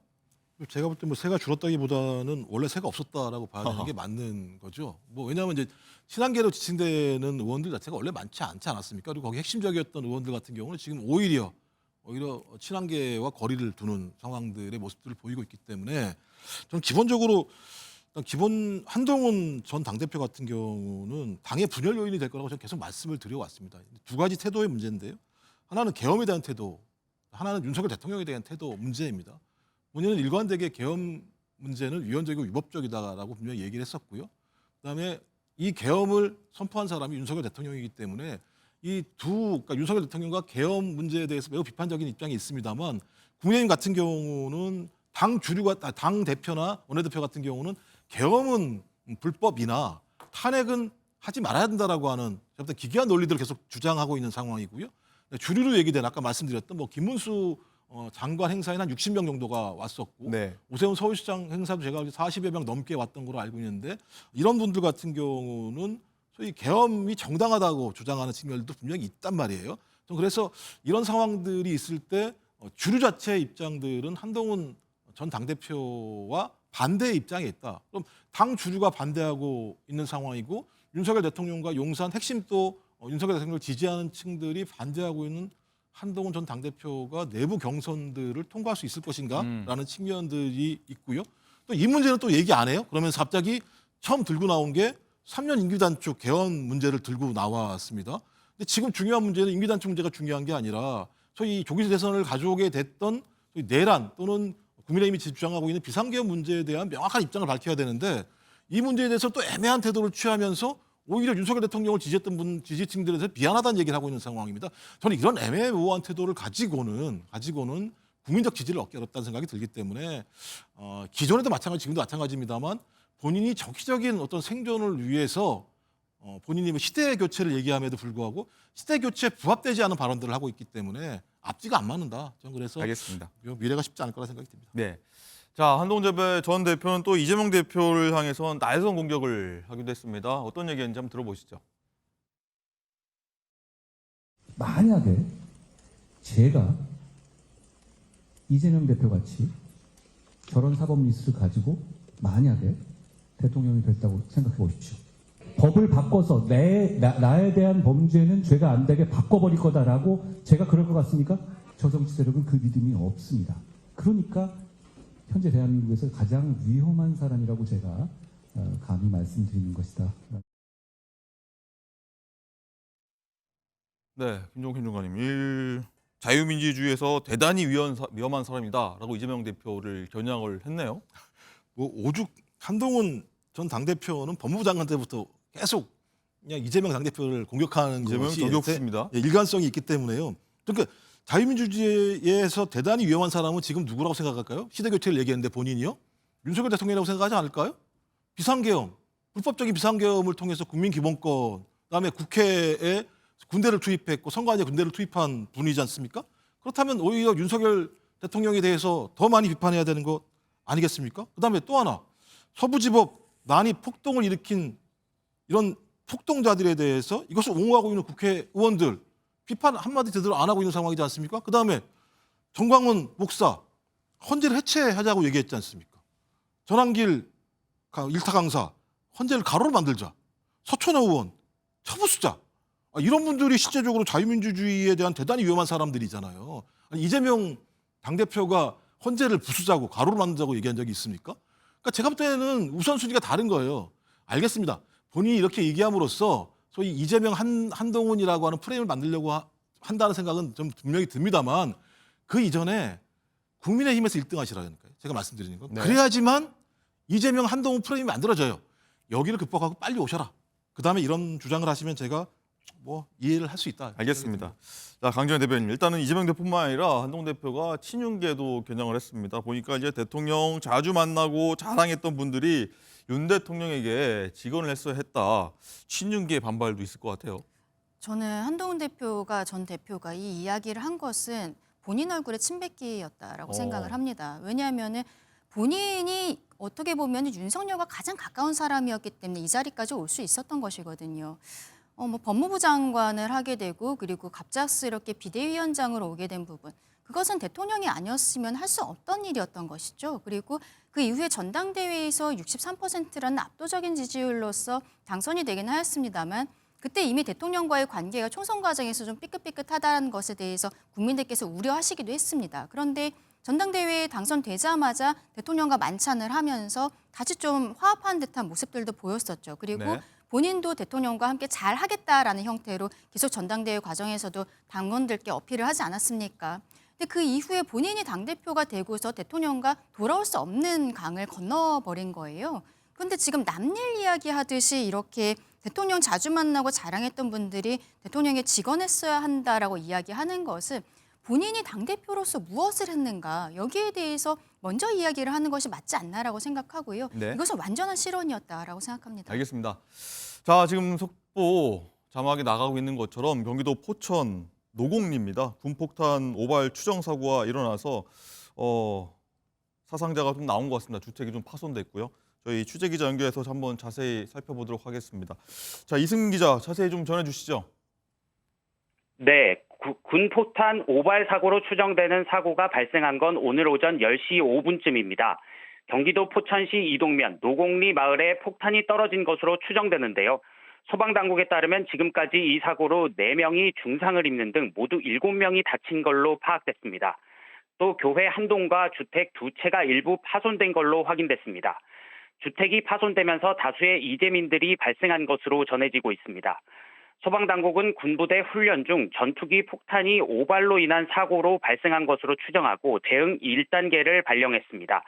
제가 볼 때 뭐 새가 줄었다기보다는 원래 새가 없었다라고 봐야 되는 게 맞는 거죠. 뭐 왜냐하면 이제 친한계로 지칭되는 의원들 자체가 원래 많지 않지 않았습니까? 그리고 거기 핵심적이었던 의원들 같은 경우는 지금 오히려 친한계와 거리를 두는 상황들의 모습들을 보이고 있기 때문에 저는 기본적으로 한동훈 전 당대표 같은 경우는 당의 분열 요인이 될 거라고 저는 계속 말씀을 드려왔습니다. 두 가지 태도의 문제인데요. 하나는 계엄에 대한 태도, 하나는 윤석열 대통령에 대한 태도 문제입니다. 본인은 일관되게 계엄 문제는 위헌적이고 위법적이다라고 분명히 얘기를 했었고요. 그다음에 이 계엄을 선포한 사람이 윤석열 대통령이기 때문에 그러니까 윤석열 대통령과 계엄 문제에 대해서 매우 비판적인 입장이 있습니다만 국민의힘 같은 경우는 당 대표나 원내대표 같은 경우는 계엄은 불법이나 탄핵은 하지 말아야 된다라고 하는 기괴한 논리들을 계속 주장하고 있는 상황이고요. 주류로 얘기된 아까 말씀드렸던 김문수 장관 행사에는 한 60명 정도가 왔었고 오세훈 서울시장 행사도 제가 40여 명 넘게 왔던 걸로 알고 있는데 이런 분들 같은 경우는 소위 계엄이 정당하다고 주장하는 측면도 분명히 있단 말이에요. 그래서 이런 상황들이 있을 때 주류 자체의 입장들은 한동훈 전 당대표와 반대의 입장에 있다. 그럼 당 주류가 반대하고 있는 상황이고 윤석열 대통령과 용산 핵심 또 윤석열 대통령을 지지하는 층들이 반대하고 있는 한동훈 전 당대표가 내부 경선들을 통과할 수 있을 것인가라는 측면들이 있고요. 또 이 문제는 또 얘기 안 해요. 그러면서 갑자기 처음 들고 나온 게 3년 임기 단축 개헌 문제를 들고 나왔습니다. 근데 지금 중요한 문제는 임기 단축 문제가 중요한 게 아니라 소위 조기 대선을 가져오게 됐던 소위 내란 또는 국민의힘이 주장하고 있는 비상계엄 문제에 대한 명확한 입장을 밝혀야 되는데 이 문제에 대해서 또 애매한 태도를 취하면서 오히려 윤석열 대통령을 지지했던 지지층들에 대해서 미안하다는 얘기를 하고 있는 상황입니다. 저는 이런 애매모호한 태도를 가지고는 국민적 지지를 얻기 어렵다는 생각이 들기 때문에 기존에도 마찬가지, 지금도 마찬가지입니다만 본인이 정치적인 어떤 생존을 위해서 본인이 시대 교체를 얘기함에도 불구하고 시대 교체에 부합되지 않은 발언들을 하고 있기 때문에 앞뒤가 안 맞는다. 저는 그래서 알겠습니다. 미래가 쉽지 않을 거라 생각이 듭니다. 네. 자, 한동훈 전 대표는 또 이재명 대표를 향해서 날선 공격을 하기도 했습니다. 어떤 얘기인지 한번 들어보시죠. 만약에 제가 이재명 대표 같이 저런 사법 리스트를 가지고 만약에 대통령이 됐다고 생각해 보십시오. 법을 바꿔서 나에 대한 범죄는 죄가 안 되게 바꿔버릴 거다라고 제가 그럴 것 같습니까? 저 정치 세력은 그 믿음이 없습니다. 그러니까 현재 대한민국에서 가장 위험한 사람이라고 제가 감히 말씀드리는 것이다. 네, 김종혁 행정관님. 자유민주주의에서 대단히 위험한 사람이다라고 이재명 대표를 겨냥을 했네요. 오죽 한동훈 전 당대표는 법무부 장관 때부터 계속 그냥 이재명 당대표를 공격하는 것이 저격수입니다. 일관성이 있기 때문에요. 그러니까 자유민주주의에서 대단히 위험한 사람은 지금 누구라고 생각할까요? 시대교체를 얘기했는데 본인이요? 윤석열 대통령이라고 생각하지 않을까요? 비상계엄, 불법적인 비상계엄을 통해서 국민기본권, 그다음에 국회에 군대를 투입했고 선관위에 군대를 투입한 분이지 않습니까? 그렇다면 오히려 윤석열 대통령에 대해서 더 많이 비판해야 되는 것 아니겠습니까? 그다음에 또 하나, 서부지법 난입 폭동을 일으킨 이런 폭동자들에 대해서 이것을 옹호하고 있는 국회의원들 비판 한마디 제대로 안 하고 있는 상황이지 않습니까? 그다음에 정광훈 목사 헌재를 해체하자고 얘기했지 않습니까? 전한길 일타 강사 헌재를 가로로 만들자. 서천호 의원 처부수자. 이런 분들이 실제적으로 자유민주주의에 대한 대단히 위험한 사람들이잖아요. 이재명 당대표가 헌재를 부수자고 가로로 만들자고 얘기한 적이 있습니까? 그러니까 제가 볼 때는 우선순위가 다른 거예요. 알겠습니다. 본인이 이렇게 얘기함으로써 소위 이재명 한동훈이라고 하는 프레임을 만들려고 한다는 생각은 좀 분명히 듭니다만 그 이전에 국민의힘에서 1등 하시라니까요. 제가 말씀드리는 건. 네. 그래야지만 이재명 한동훈 프레임이 만들어져요. 여기를 극복하고 빨리 오셔라. 그다음에 이런 주장을 하시면 제가 뭐 이해를 할 수 있다. 알겠습니다. 자, 강정현 대변인, 일단은 이재명 대표뿐만 아니라 한동훈 대표가 친윤계도 겨냥을 했습니다. 보니까 이제 대통령 자주 만나고 자랑했던 분들이 윤 대통령에게 직언을 했어야 했다. 친윤계 반발도 있을 것 같아요. 저는 한동훈 전 대표가 이 이야기를 한 것은 본인 얼굴에 침뱉기였다라고 생각을 합니다. 왜냐하면 본인이 어떻게 보면 윤석열과 가장 가까운 사람이었기 때문에 이 자리까지 올 수 있었던 것이거든요. 뭐 법무부 장관을 하게 되고 그리고 갑작스럽게 비대위원장으로 오게 된 부분. 그것은 대통령이 아니었으면 할 수 없던 일이었던 것이죠. 그리고 그 이후에 전당대회에서 63%라는 압도적인 지지율로서 당선이 되긴 하였습니다만 그때 이미 대통령과의 관계가 총선 과정에서 좀 삐끗삐끗하다는 것에 대해서 국민들께서 우려하시기도 했습니다. 그런데 전당대회에 당선되자마자 대통령과 만찬을 하면서 다시 좀 화합한 듯한 모습들도 보였었죠. 그리고 네. 본인도 대통령과 함께 잘 하겠다라는 형태로 계속 전당대회 과정에서도 당원들께 어필을 하지 않았습니까? 근데 그 이후에 본인이 당대표가 되고서 대통령과 돌아올 수 없는 강을 건너버린 거예요. 그런데 지금 남일 이야기 하듯이 이렇게 대통령 자주 만나고 자랑했던 분들이 대통령에 직언했어야 한다라고 이야기하는 것은 본인이 당대표로서 무엇을 했는가 여기에 대해서 먼저 이야기를 하는 것이 맞지 않나라고 생각하고요. 네. 이것은 완전한 실언이었다라고 생각합니다. 알겠습니다. 자, 지금 속보 자막에 나가고 있는 것처럼 경기도 포천 노곡리입니다. 군폭탄 오발 추정 사고가 일어나서 사상자가 좀 나온 것 같습니다. 주택이 좀 파손됐고요. 저희 취재 기자 연결해서 한번 자세히 살펴보도록 하겠습니다. 자, 이승민 기자, 자세히 좀 전해주시죠. 네, 군포탄 오발 사고로 추정되는 사고가 발생한 건 오늘 오전 10시 5분쯤입니다. 경기도 포천시 이동면 노곡리 마을에 폭탄이 떨어진 것으로 추정되는데요. 소방당국에 따르면 지금까지 이 사고로 4명이 중상을 입는 등 모두 7명이 다친 걸로 파악됐습니다. 또 교회 한 동과 주택 2채가 일부 파손된 걸로 확인됐습니다. 주택이 파손되면서 다수의 이재민들이 발생한 것으로 전해지고 있습니다. 소방당국은 군부대 훈련 중 전투기 폭탄이 오발로 인한 사고로 발생한 것으로 추정하고 대응 1단계를 발령했습니다.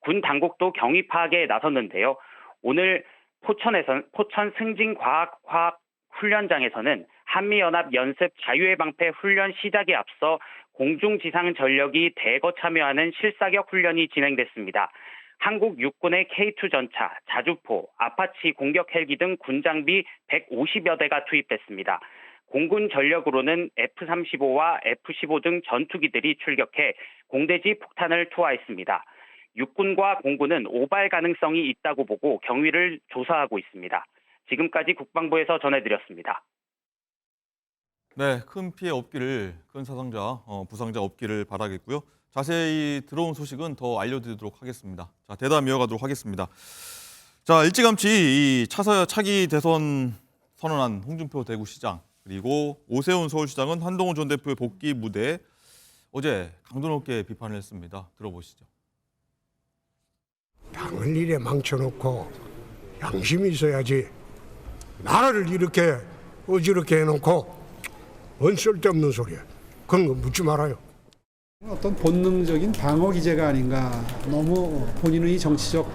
군 당국도 경위 파악에 나섰는데요. 오늘 포천 승진과학화학 훈련장에서는 한미연합 연습 자유의 방패 훈련 시작에 앞서 공중지상 전력이 대거 참여하는 실사격 훈련이 진행됐습니다. 한국 육군의 K2 전차, 자주포, 아파치 공격 헬기 등 군장비 150여 대가 투입됐습니다. 공군 전력으로는 F-35와 F-15 등 전투기들이 출격해 공대지 폭탄을 투하했습니다. 육군과 공군은 오발 가능성이 있다고 보고 경위를 조사하고 있습니다. 지금까지 국방부에서 전해드렸습니다. 네, 큰 피해 없기를, 큰 사상자, 부상자 없기를 바라겠고요. 자세히 들어온 소식은 더 알려드리도록 하겠습니다. 자, 대담 이어가도록 하겠습니다. 자, 일찌감치 이 차기 대선 선언한 홍준표 대구시장 그리고 오세훈 서울시장은 한동훈 전 대표의 복귀 무대에 어제 강도 높게 비판을 했습니다. 들어보시죠. 당을 이래 망쳐놓고 양심이 있어야지. 나라를 이렇게 어지럽게 해놓고 뭔 쓸데없는 소리야. 그런 거 묻지 말아요. 어떤 본능적인 방어 기제가 아닌가. 너무 본인의 정치적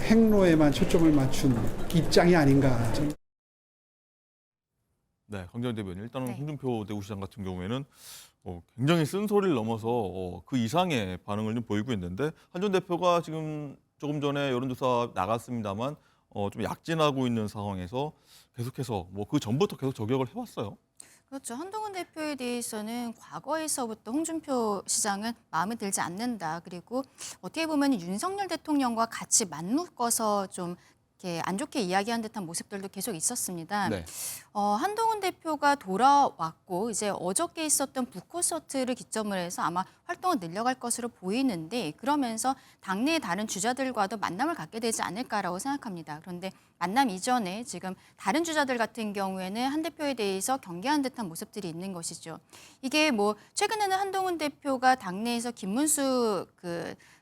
행로에만 초점을 맞춘 입장이 아닌가. 네, 강정현 대변인. 일단은 홍준표 대구시장 같은 경우에는 굉장히 쓴소리를 넘어서 그 이상의 반응을 좀 보이고 있는데 한 전 대표가 지금 조금 전에 여론조사 나갔습니다만 좀 약진하고 있는 상황에서 계속해서 그 전부터 계속 저격을 해왔어요. 그렇죠. 한동훈 대표에 대해서는 과거에서부터 홍준표 시장은 마음에 들지 않는다. 그리고 어떻게 보면 윤석열 대통령과 같이 맞묶어서 좀 이렇게 안 좋게 이야기한 듯한 모습들도 계속 있었습니다. 네. 한동훈 대표가 돌아왔고 이제 어저께 있었던 북콘서트를 기점으로 해서 아마 활동을 늘려갈 것으로 보이는데 그러면서 당내의 다른 주자들과도 만남을 갖게 되지 않을까라고 생각합니다. 그런데 만남 이전에 지금 다른 주자들 같은 경우에는 한 대표에 대해서 경계한 듯한 모습들이 있는 것이죠. 이게 최근에는 한동훈 대표가 당내에서 김문수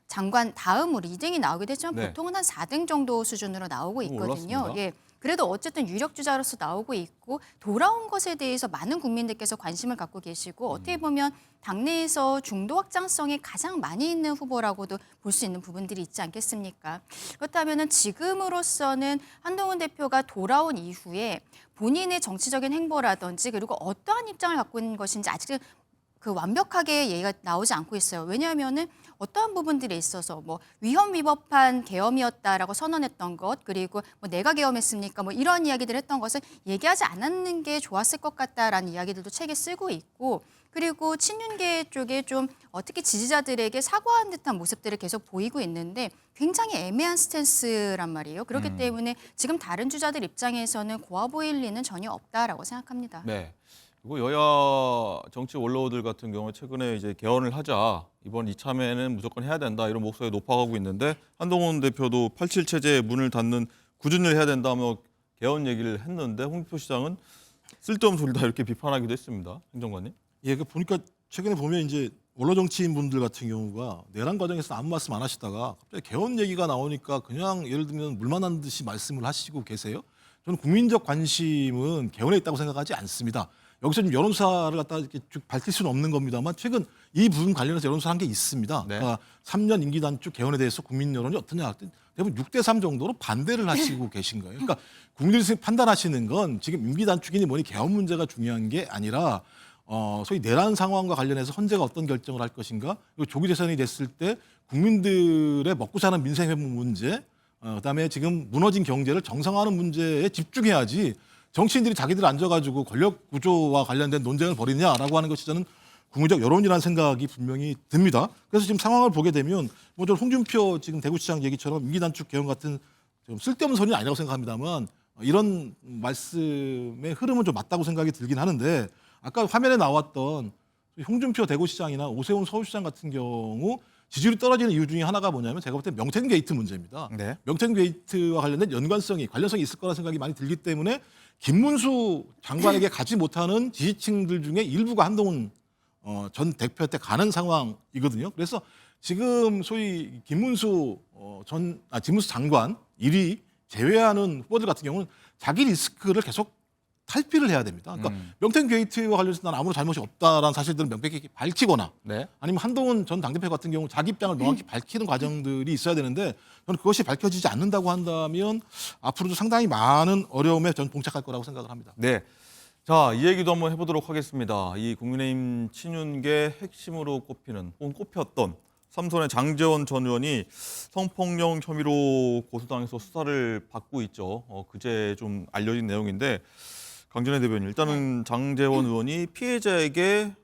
장관 다음으로 2등이 나오게 됐지만 네. 보통은 한 4등 정도 수준으로 나오고 있거든요. 올랐습니다. 예. 그래도 어쨌든 유력 주자로서 나오고 있고 돌아온 것에 대해서 많은 국민들께서 관심을 갖고 계시고 어떻게 보면 당내에서 중도 확장성이 가장 많이 있는 후보라고도 볼 수 있는 부분들이 있지 않겠습니까? 그렇다면은 지금으로서는 한동훈 대표가 돌아온 이후에 본인의 정치적인 행보라든지 그리고 어떠한 입장을 갖고 있는 것인지 아직은 그 완벽하게 얘기가 나오지 않고 있어요. 왜냐하면은 어떠한 부분들에 있어서 뭐 위헌 위법한 계엄이었다라고 선언했던 것, 그리고 뭐 내가 계엄했습니까? 뭐 이런 이야기들 했던 것을 얘기하지 않았는 게 좋았을 것 같다라는 이야기들도 책에 쓰고 있고, 그리고 친윤계 쪽에 좀 특히 지지자들에게 사과한 듯한 모습들을 계속 보이고 있는데 굉장히 애매한 스탠스란 말이에요. 그렇기 때문에 지금 다른 주자들 입장에서는 고와 보일 리는 전혀 없다라고 생각합니다. 네. 그리고 여야 정치 원로들 같은 경우에 최근에 이제 개헌을 하자, 이번 이참에는 무조건 해야 된다, 이런 목소리가 높아가고 있는데, 한동훈 대표도 87 체제의 문을 닫는 구준을 해야 된다며 개헌 얘기를 했는데, 홍준표 시장은 쓸데없는 소리다 이렇게 비판하기도 했습니다. 행정관님. 예, 그 보니까 최근에 보면 이제 원로 정치인 분들 같은 경우가 내란 과정에서 아무 말씀 안 하시다가 갑자기 개헌 얘기가 나오니까 그냥 예를 들면 물 만난 듯이 말씀을 하시고 계세요. 저는 국민적 관심은 개헌에 있다고 생각하지 않습니다. 여기서 좀 여론조사를 갖다가 이렇게 쭉 밝힐 수는 없는 겁니다만 최근 이 부분 관련해서 여론조사 한 게 있습니다. 네. 그러니까 3년 임기 단축 개헌에 대해서 국민 여론이 어떠냐, 대부분 6대3 정도로 반대를 하시고 계신 거예요. 그러니까 국민들이 판단하시는 건 지금 임기 단축이니 뭐니 개헌 문제가 중요한 게 아니라 소위 내란 상황과 관련해서 헌재가 어떤 결정을 할 것인가, 그리고 조기 대선이 됐을 때 국민들의 먹고 사는 민생 회복 문제, 그다음에 지금 무너진 경제를 정상화하는 문제에 집중해야지 정치인들이 자기들 앉아가지고 권력 구조와 관련된 논쟁을 벌이냐라고 하는 것이 저는 국민적 여론이라는 생각이 분명히 듭니다. 그래서 지금 상황을 보게 되면 뭐 저 홍준표 지금 대구시장 얘기처럼 임기 단축 개헌 같은 좀 쓸데없는 소리는 아니라고 생각합니다만 이런 말씀의 흐름은 좀 맞다고 생각이 들긴 하는데, 아까 화면에 나왔던 홍준표 대구시장이나 오세훈 서울시장 같은 경우 지지율이 떨어지는 이유 중에 하나가 뭐냐면 제가 볼 때 명태균 게이트 문제입니다. 네. 명태균 게이트와 관련된 관련성이 있을 거라 생각이 많이 들기 때문에 김문수 장관에게 가지 못하는 지지층들 중에 일부가 한동훈 전 대표한테 가는 상황이거든요. 그래서 지금 소위 김문수 장관 1위 제외하는 후보들 같은 경우는 자기 리스크를 계속 탈피를 해야 됩니다. 그러니까 명태균 게이트와 관련해서 난 아무런 잘못이 없다라는 사실들을 명백히 밝히거나, 네. 아니면 한동훈 전 당대표 같은 경우 자기 입장을 명확히 밝히는 과정들이 있어야 되는데, 저는 그것이 밝혀지지 않는다고 한다면 앞으로도 상당히 많은 어려움에 저는 봉착할 거라고 생각을 합니다. 네. 자, 이 얘기도 한번 해보도록 하겠습니다. 이 국민의힘 친윤계 핵심으로 꼽혔던 삼선의 장제원 전 의원이 성폭력 혐의로 고소당해서 수사를 받고 있죠. 그제 좀 알려진 내용인데, 강진애 대변인, 일단은 장제원 의원이 피해자에게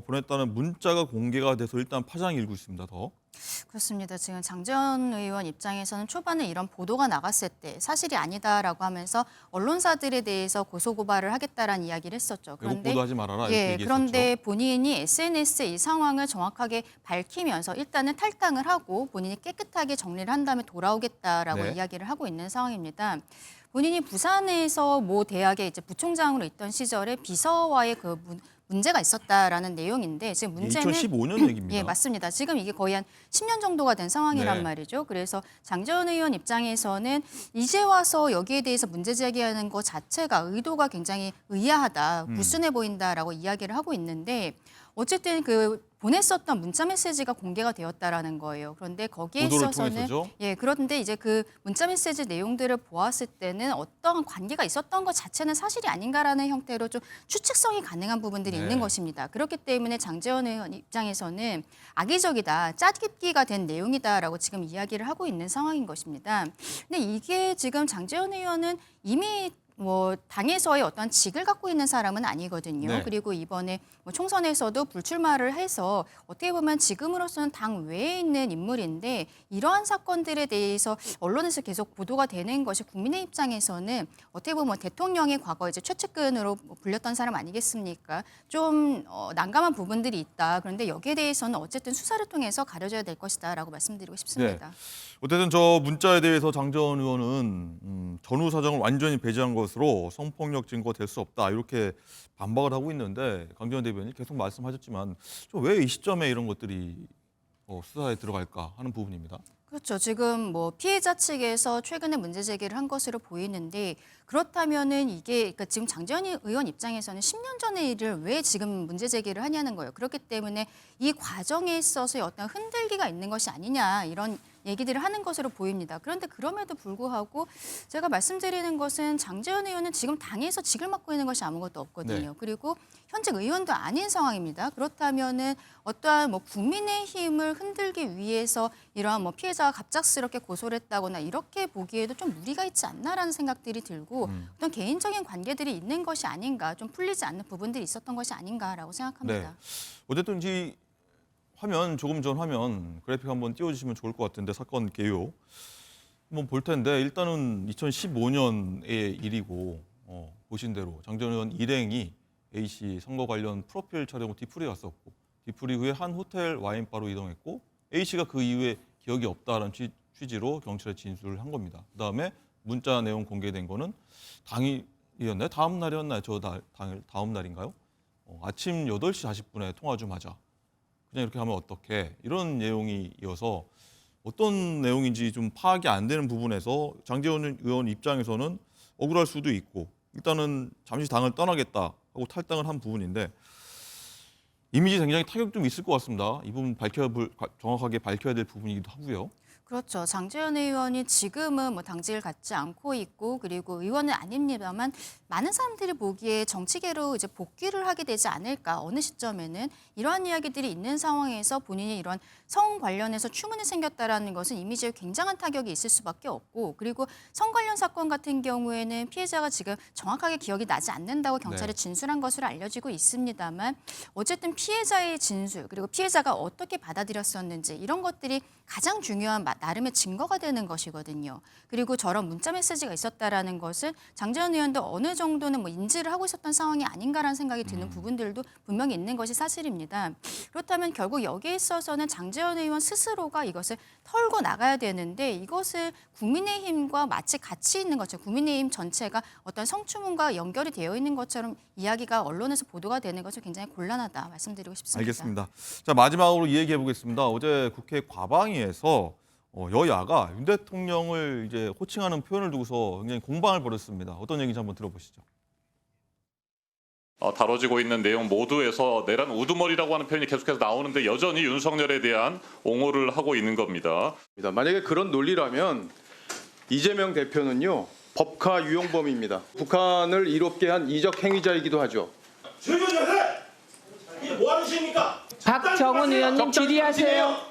보냈다는 문자가 공개가 돼서 일단 파장이 일고 있습니다. 더. 그렇습니다. 지금 장제원 의원 입장에서는 초반에 이런 보도가 나갔을 때 사실이 아니다라고 하면서 언론사들에 대해서 고소고발을 하겠다라는 이야기를 했었죠. 그런데 보도하지 말아라 이렇게 얘기했었죠. 그런데 본인이 SNS에 이 상황을 정확하게 밝히면서 일단은 탈당을 하고 본인이 깨끗하게 정리를 한 다음에 돌아오겠다라고 네. 이야기를 하고 있는 상황입니다. 본인이 부산에서 모 대학에 이제 부총장으로 있던 시절에 비서와의 그 문제가 있었다라는 내용인데, 지금 문제는 2015년 얘기입니다. 예, 맞습니다. 지금 이게 거의 한 10년 정도가 된 상황이란 네. 말이죠. 그래서 장제원 의원 입장에서는 이제 와서 여기에 대해서 문제 제기하는 것 자체가 의도가 굉장히 의아하다, 불순해 보인다라고 이야기를 하고 있는데, 어쨌든 그 보냈었던 문자 메시지가 공개가 되었다라는 거예요. 그런데 거기에 있어서는 그런데 이제 그 문자 메시지 내용들을 보았을 때는 어떤 관계가 있었던 것 자체는 사실이 아닌가라는 형태로 좀 추측성이 가능한 부분들이 있는 것입니다. 그렇기 때문에 장제원 의원 입장에서는 악의적이다, 짜깁기가 된 내용이다라고 지금 이야기를 하고 있는 상황인 것입니다. 근데 이게 지금 장제원 의원은 이미 당에서의 어떤 직을 갖고 있는 사람은 아니거든요. 네. 그리고 이번에 총선에서도 불출마를 해서 어떻게 보면 지금으로서는 당 외에 있는 인물인데, 이러한 사건들에 대해서 언론에서 계속 보도가 되는 것이 국민의 입장에서는 어떻게 보면 대통령의 과거 이제 최측근으로 불렸던 사람 아니겠습니까? 좀 난감한 부분들이 있다. 그런데 여기에 대해서는 어쨌든 수사를 통해서 가려져야 될 것이다라고 말씀드리고 싶습니다. 네. 어쨌든 저 문자에 대해서 장제원 의원은 전후 사정을 완전히 배제한 것으로 성폭력 증거가 될 수 없다, 이렇게 반박을 하고 있는데, 강지원 대변인 계속 말씀하셨지만 왜 이 시점에 이런 것들이 수사에 들어갈까 하는 부분입니다. 그렇죠. 지금 피해자 측에서 최근에 문제 제기를 한 것으로 보이는데, 그렇다면은 이게 그러니까 지금 장제원 의원 입장에서는 10년 전의 일을 왜 지금 문제 제기를 하냐는 거예요. 그렇기 때문에 이 과정에 있어서의 어떤 흔들기가 있는 것이 아니냐, 이런 얘기들을 하는 것으로 보입니다. 그런데 그럼에도 불구하고 제가 말씀드리는 것은 장제원 의원은 지금 당에서 직을 맡고 있는 것이 아무것도 없거든요. 네. 그리고 현직 의원도 아닌 상황입니다. 그렇다면은 어떠한 뭐 국민의힘을 흔들기 위해서 이러한 뭐 피해자가 갑작스럽게 고소를 했다거나 이렇게 보기에도 좀 무리가 있지 않나라는 생각들이 들고 어떤 개인적인 관계들이 있는 것이 아닌가, 좀 풀리지 않는 부분들이 있었던 것이 아닌가라고 생각합니다. 네. 어쨌든 이 화면, 조금 전 화면 그래픽 한번 띄워주시면 좋을 것 같은데 사건 개요 한번 볼 텐데 일단은 2015년의 일이고 보신 대로 장제원 의원 일행이 A씨 선거 관련 프로필 촬영 후 뒤풀이 갔었고 뒤풀이 후에 한 호텔 와인바로 이동했고 A씨가 그 이후에 기억이 없다라는 취지로 경찰에 진술을 한 겁니다. 그다음에 문자 내용 공개된 거는 당일이었나요? 다음 날이었나요? 다음 날인가요? 아침 8시 40분에 통화 좀 하자. 그냥 이렇게 하면 어떡해. 이런 내용이 이어서 어떤 내용인지 좀 파악이 안 되는 부분에서 장제원 의원 입장에서는 억울할 수도 있고 일단은 잠시 당을 떠나겠다 하고 탈당을 한 부분인데 이미지 굉장히 타격 좀 있을 것 같습니다. 이 부분 정확하게 밝혀야 될 부분이기도 하고요. 그렇죠. 장제원 의원이 지금은 뭐 당직을 갖지 않고 있고 그리고 의원은 아닙니다만 많은 사람들이 보기에 정치계로 이제 복귀를 하게 되지 않을까 어느 시점에는 이러한 이야기들이 있는 상황에서 본인이 이런 성 관련해서 추문이 생겼다라는 것은 이미지에 굉장한 타격이 있을 수밖에 없고 그리고 성 관련 사건 같은 경우에는 피해자가 지금 정확하게 기억이 나지 않는다고 경찰에 진술한 것으로 알려지고 있습니다만 어쨌든 피해자의 진술 그리고 피해자가 어떻게 받아들였었는지 이런 것들이 가장 중요한 나름의 증거가 되는 것이거든요. 그리고 저런 문자 메시지가 있었다라는 것은 장제원 의원도 어느 정도는 뭐 인지를 하고 있었던 상황이 아닌가라는 생각이 드는 부분들도 분명히 있는 것이 사실입니다. 그렇다면 결국 여기에 있어서는 장제원 의원 스스로가 이것을 털고 나가야 되는데 이것을 국민의힘과 마치 같이 있는 것처럼 국민의힘 전체가 어떤 성추문과 연결이 되어 있는 것처럼 이야기가 언론에서 보도가 되는 것은 굉장히 곤란하다 말씀드리고 싶습니다. 알겠습니다. 자, 마지막으로 이 얘기해 보겠습니다. 어제 국회 과방위에서 여야가 윤 대통령을 이제 호칭하는 표현을 두고서 굉장히 공방을 벌였습니다. 어떤 얘기인지 한번 들어보시죠. 다뤄지고 있는 내용 모두에서 내란 우두머리라고 하는 표현이 계속해서 나오는데 여전히 윤석열에 대한 옹호를 하고 있는 겁니다. 만약에 그런 논리라면 이재명 대표는요 법카 유용범입니다. 북한을 이롭게 한 이적 행위자이기도 하죠. 조용히 해! 이게 뭐 하는 짓입니까? 박정훈 의원님 질의하세요.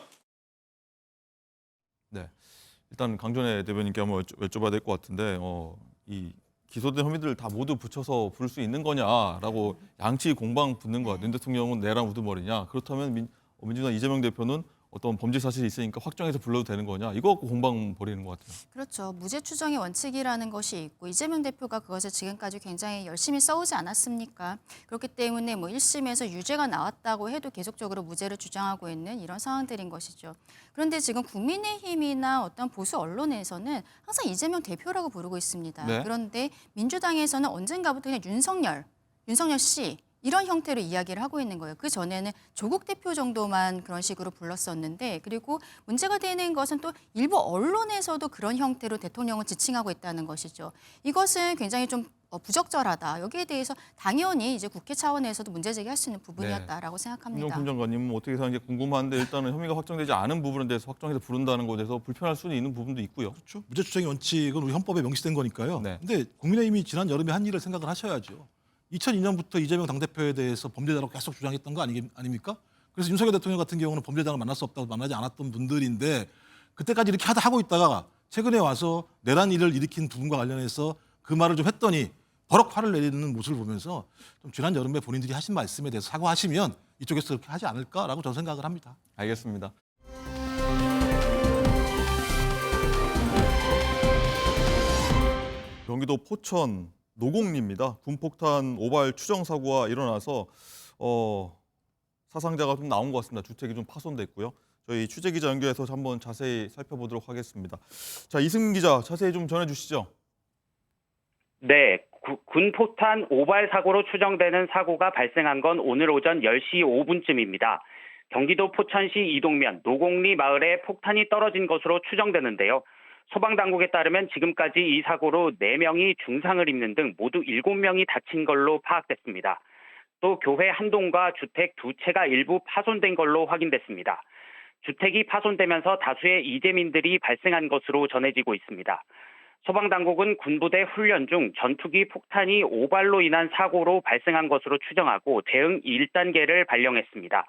네, 일단 강전애 대변인께 한번 여쭤봐야 될 것 같은데 이 기소된 혐의들을 다 모두 붙여서 부를 수 있는 거냐라고 양측이 공방 붙는 것 같아요. 윤 대통령은 내란 우두머리냐. 그렇다면 민주당 이재명 대표는 어떤 범죄 사실이 있으니까 확정해서 불러도 되는 거냐. 이거 갖고 공방 벌이는 것 같아요. 그렇죠. 무죄 추정의 원칙이라는 것이 있고 이재명 대표가 그것을 지금까지 굉장히 열심히 써오지 않았습니까? 그렇기 때문에 뭐 1심에서 유죄가 나왔다고 해도 계속적으로 무죄를 주장하고 있는 이런 상황들인 것이죠. 그런데 지금 국민의힘이나 어떤 보수 언론에서는 항상 이재명 대표라고 부르고 있습니다. 네. 그런데 민주당에서는 언젠가부터 그냥 윤석열 씨 이런 형태로 이야기를 하고 있는 거예요. 그 전에는 조국 대표 정도만 그런 식으로 불렀었는데 그리고 문제가 되는 것은 또 일부 언론에서도 그런 형태로 대통령을 지칭하고 있다는 것이죠. 이것은 굉장히 좀 부적절하다. 여기에 대해서 당연히 이제 국회 차원에서도 문제 제기할 수 있는 부분이었다라고 생각합니다. 김종필 장관님은 어떻게 생각하는지 궁금한데 일단은 혐의가 확정되지 않은 부분에 대해서 확정해서 부른다는 것에 대해서 불편할 수는 있는 부분도 있고요. 그렇죠. 무죄 추정의 원칙은 우리 헌법에 명시된 거니까요. 근데 국민의힘이 지난 여름에 한 일을 생각을 하셔야죠. 2002년부터 이재명 당대표에 대해서 범죄자라고 계속 주장했던 거 아닙니까? 그래서 윤석열 대통령 같은 경우는 범죄자를 만날 수 없다고 만나지 않았던 분들인데 그때까지 이렇게 하고 있다가 최근에 와서 내란 일을 일으킨 두 분과 관련해서 그 말을 좀 했더니 버럭 화를 내리는 모습을 보면서 좀 지난 여름에 본인들이 하신 말씀에 대해서 사과하시면 이쪽에서 그렇게 하지 않을까라고 저는 생각을 합니다. 알겠습니다. 경기도 포천 노곡리입니다. 군폭탄 오발 추정 사고가 일어나서 사상자가 좀 나온 것 같습니다. 주택이 좀 파손됐고요. 저희 취재 기자 연결해서 한번 자세히 살펴보도록 하겠습니다. 자, 이승민 기자 자세히 좀 전해주시죠. 네, 군포탄 오발 사고로 추정되는 사고가 발생한 건 오늘 오전 10시 5분쯤입니다. 경기도 포천시 이동면 노곡리 마을에 폭탄이 떨어진 것으로 추정되는데요. 소방당국에 따르면 지금까지 이 사고로 4명이 중상을 입는 등 모두 7명이 다친 걸로 파악됐습니다. 또 교회 한 동과 주택 2채가 일부 파손된 걸로 확인됐습니다. 주택이 파손되면서 다수의 이재민들이 발생한 것으로 전해지고 있습니다. 소방당국은 군부대 훈련 중 전투기 폭탄이 오발로 인한 사고로 발생한 것으로 추정하고 대응 1단계를 발령했습니다.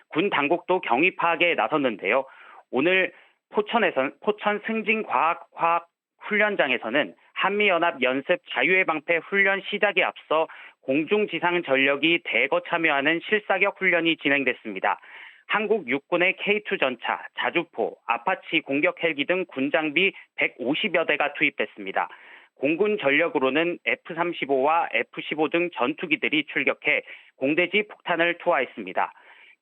군 당국도 경위 파악에 나섰는데요. 오늘 포천 승진과학화학 훈련장에서는 한미연합 연습 자유의 방패 훈련 시작에 앞서 공중지상 전력이 대거 참여하는 실사격 훈련이 진행됐습니다. 한국 육군의 K2 전차, 자주포, 아파치 공격 헬기 등 군장비 150여 대가 투입됐습니다. 공군 전력으로는 F-35와 F-15 등 전투기들이 출격해 공대지 폭탄을 투하했습니다.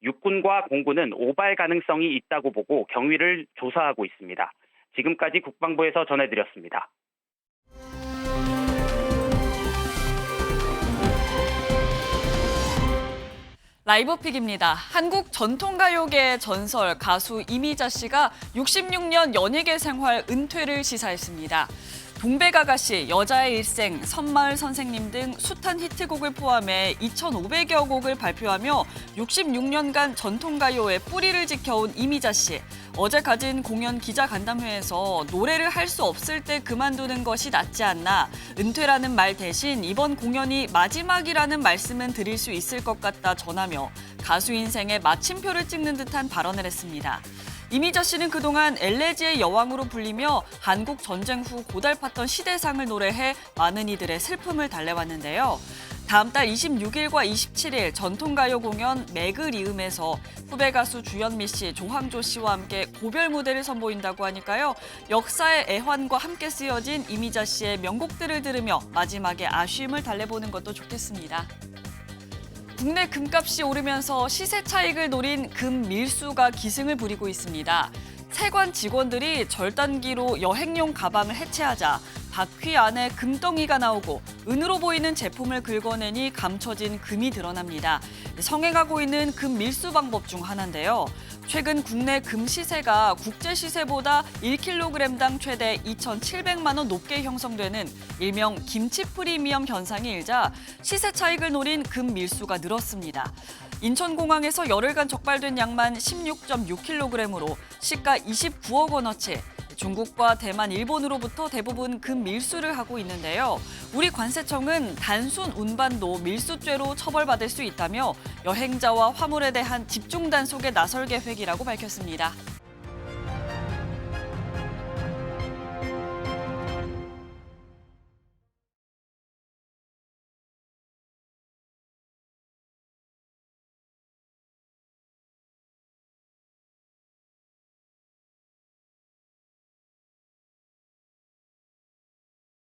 육군과 공군은 오발 가능성이 있다고 보고 경위를 조사하고 있습니다. 지금까지 국방부에서 전해드렸습니다. 라이브픽입니다. 한국 전통가요계의 전설 가수 이미자 씨가 66년 연예계 생활 은퇴를 시사했습니다. 동백아가씨, 여자의 일생, 섬마을 선생님 등 숱한 히트곡을 포함해 2,500여 곡을 발표하며 66년간 전통가요의 뿌리를 지켜온 이미자 씨. 어제 가진 공연 기자간담회에서 노래를 할 수 없을 때 그만두는 것이 낫지 않나, 은퇴라는 말 대신 이번 공연이 마지막이라는 말씀은 드릴 수 있을 것 같다 전하며 가수 인생의 마침표를 찍는 듯한 발언을 했습니다. 이미자 씨는 그동안 엘레지의 여왕으로 불리며 한국 전쟁 후 고달팠던 시대상을 노래해 많은 이들의 슬픔을 달래왔는데요. 다음 달 26일과 27일 전통가요 공연 매그리움에서 후배 가수 주현미 씨, 조항조 씨와 함께 고별 무대를 선보인다고 하니까요. 역사의 애환과 함께 쓰여진 이미자 씨의 명곡들을 들으며 마지막에 아쉬움을 달래보는 것도 좋겠습니다. 국내 금값이 오르면서 시세 차익을 노린 금 밀수가 기승을 부리고 있습니다. 세관 직원들이 절단기로 여행용 가방을 해체하자 바퀴 안에 금덩이가 나오고 은으로 보이는 제품을 긁어내니 감춰진 금이 드러납니다. 성행하고 있는 금 밀수 방법 중 하나인데요. 최근 국내 금 시세가 국제 시세보다 1kg당 최대 2,700만 원 높게 형성되는 일명 김치 프리미엄 현상이 일자 시세 차익을 노린 금 밀수가 늘었습니다. 인천공항에서 열흘간 적발된 양만 16.6kg으로 시가 29억 원어치, 중국과 대만, 일본으로부터 대부분 금 밀수를 하고 있는데요. 우리 관세청은 단순 운반도 밀수죄로 처벌받을 수 있다며 여행자와 화물에 대한 집중 단속에 나설 계획이라고 밝혔습니다.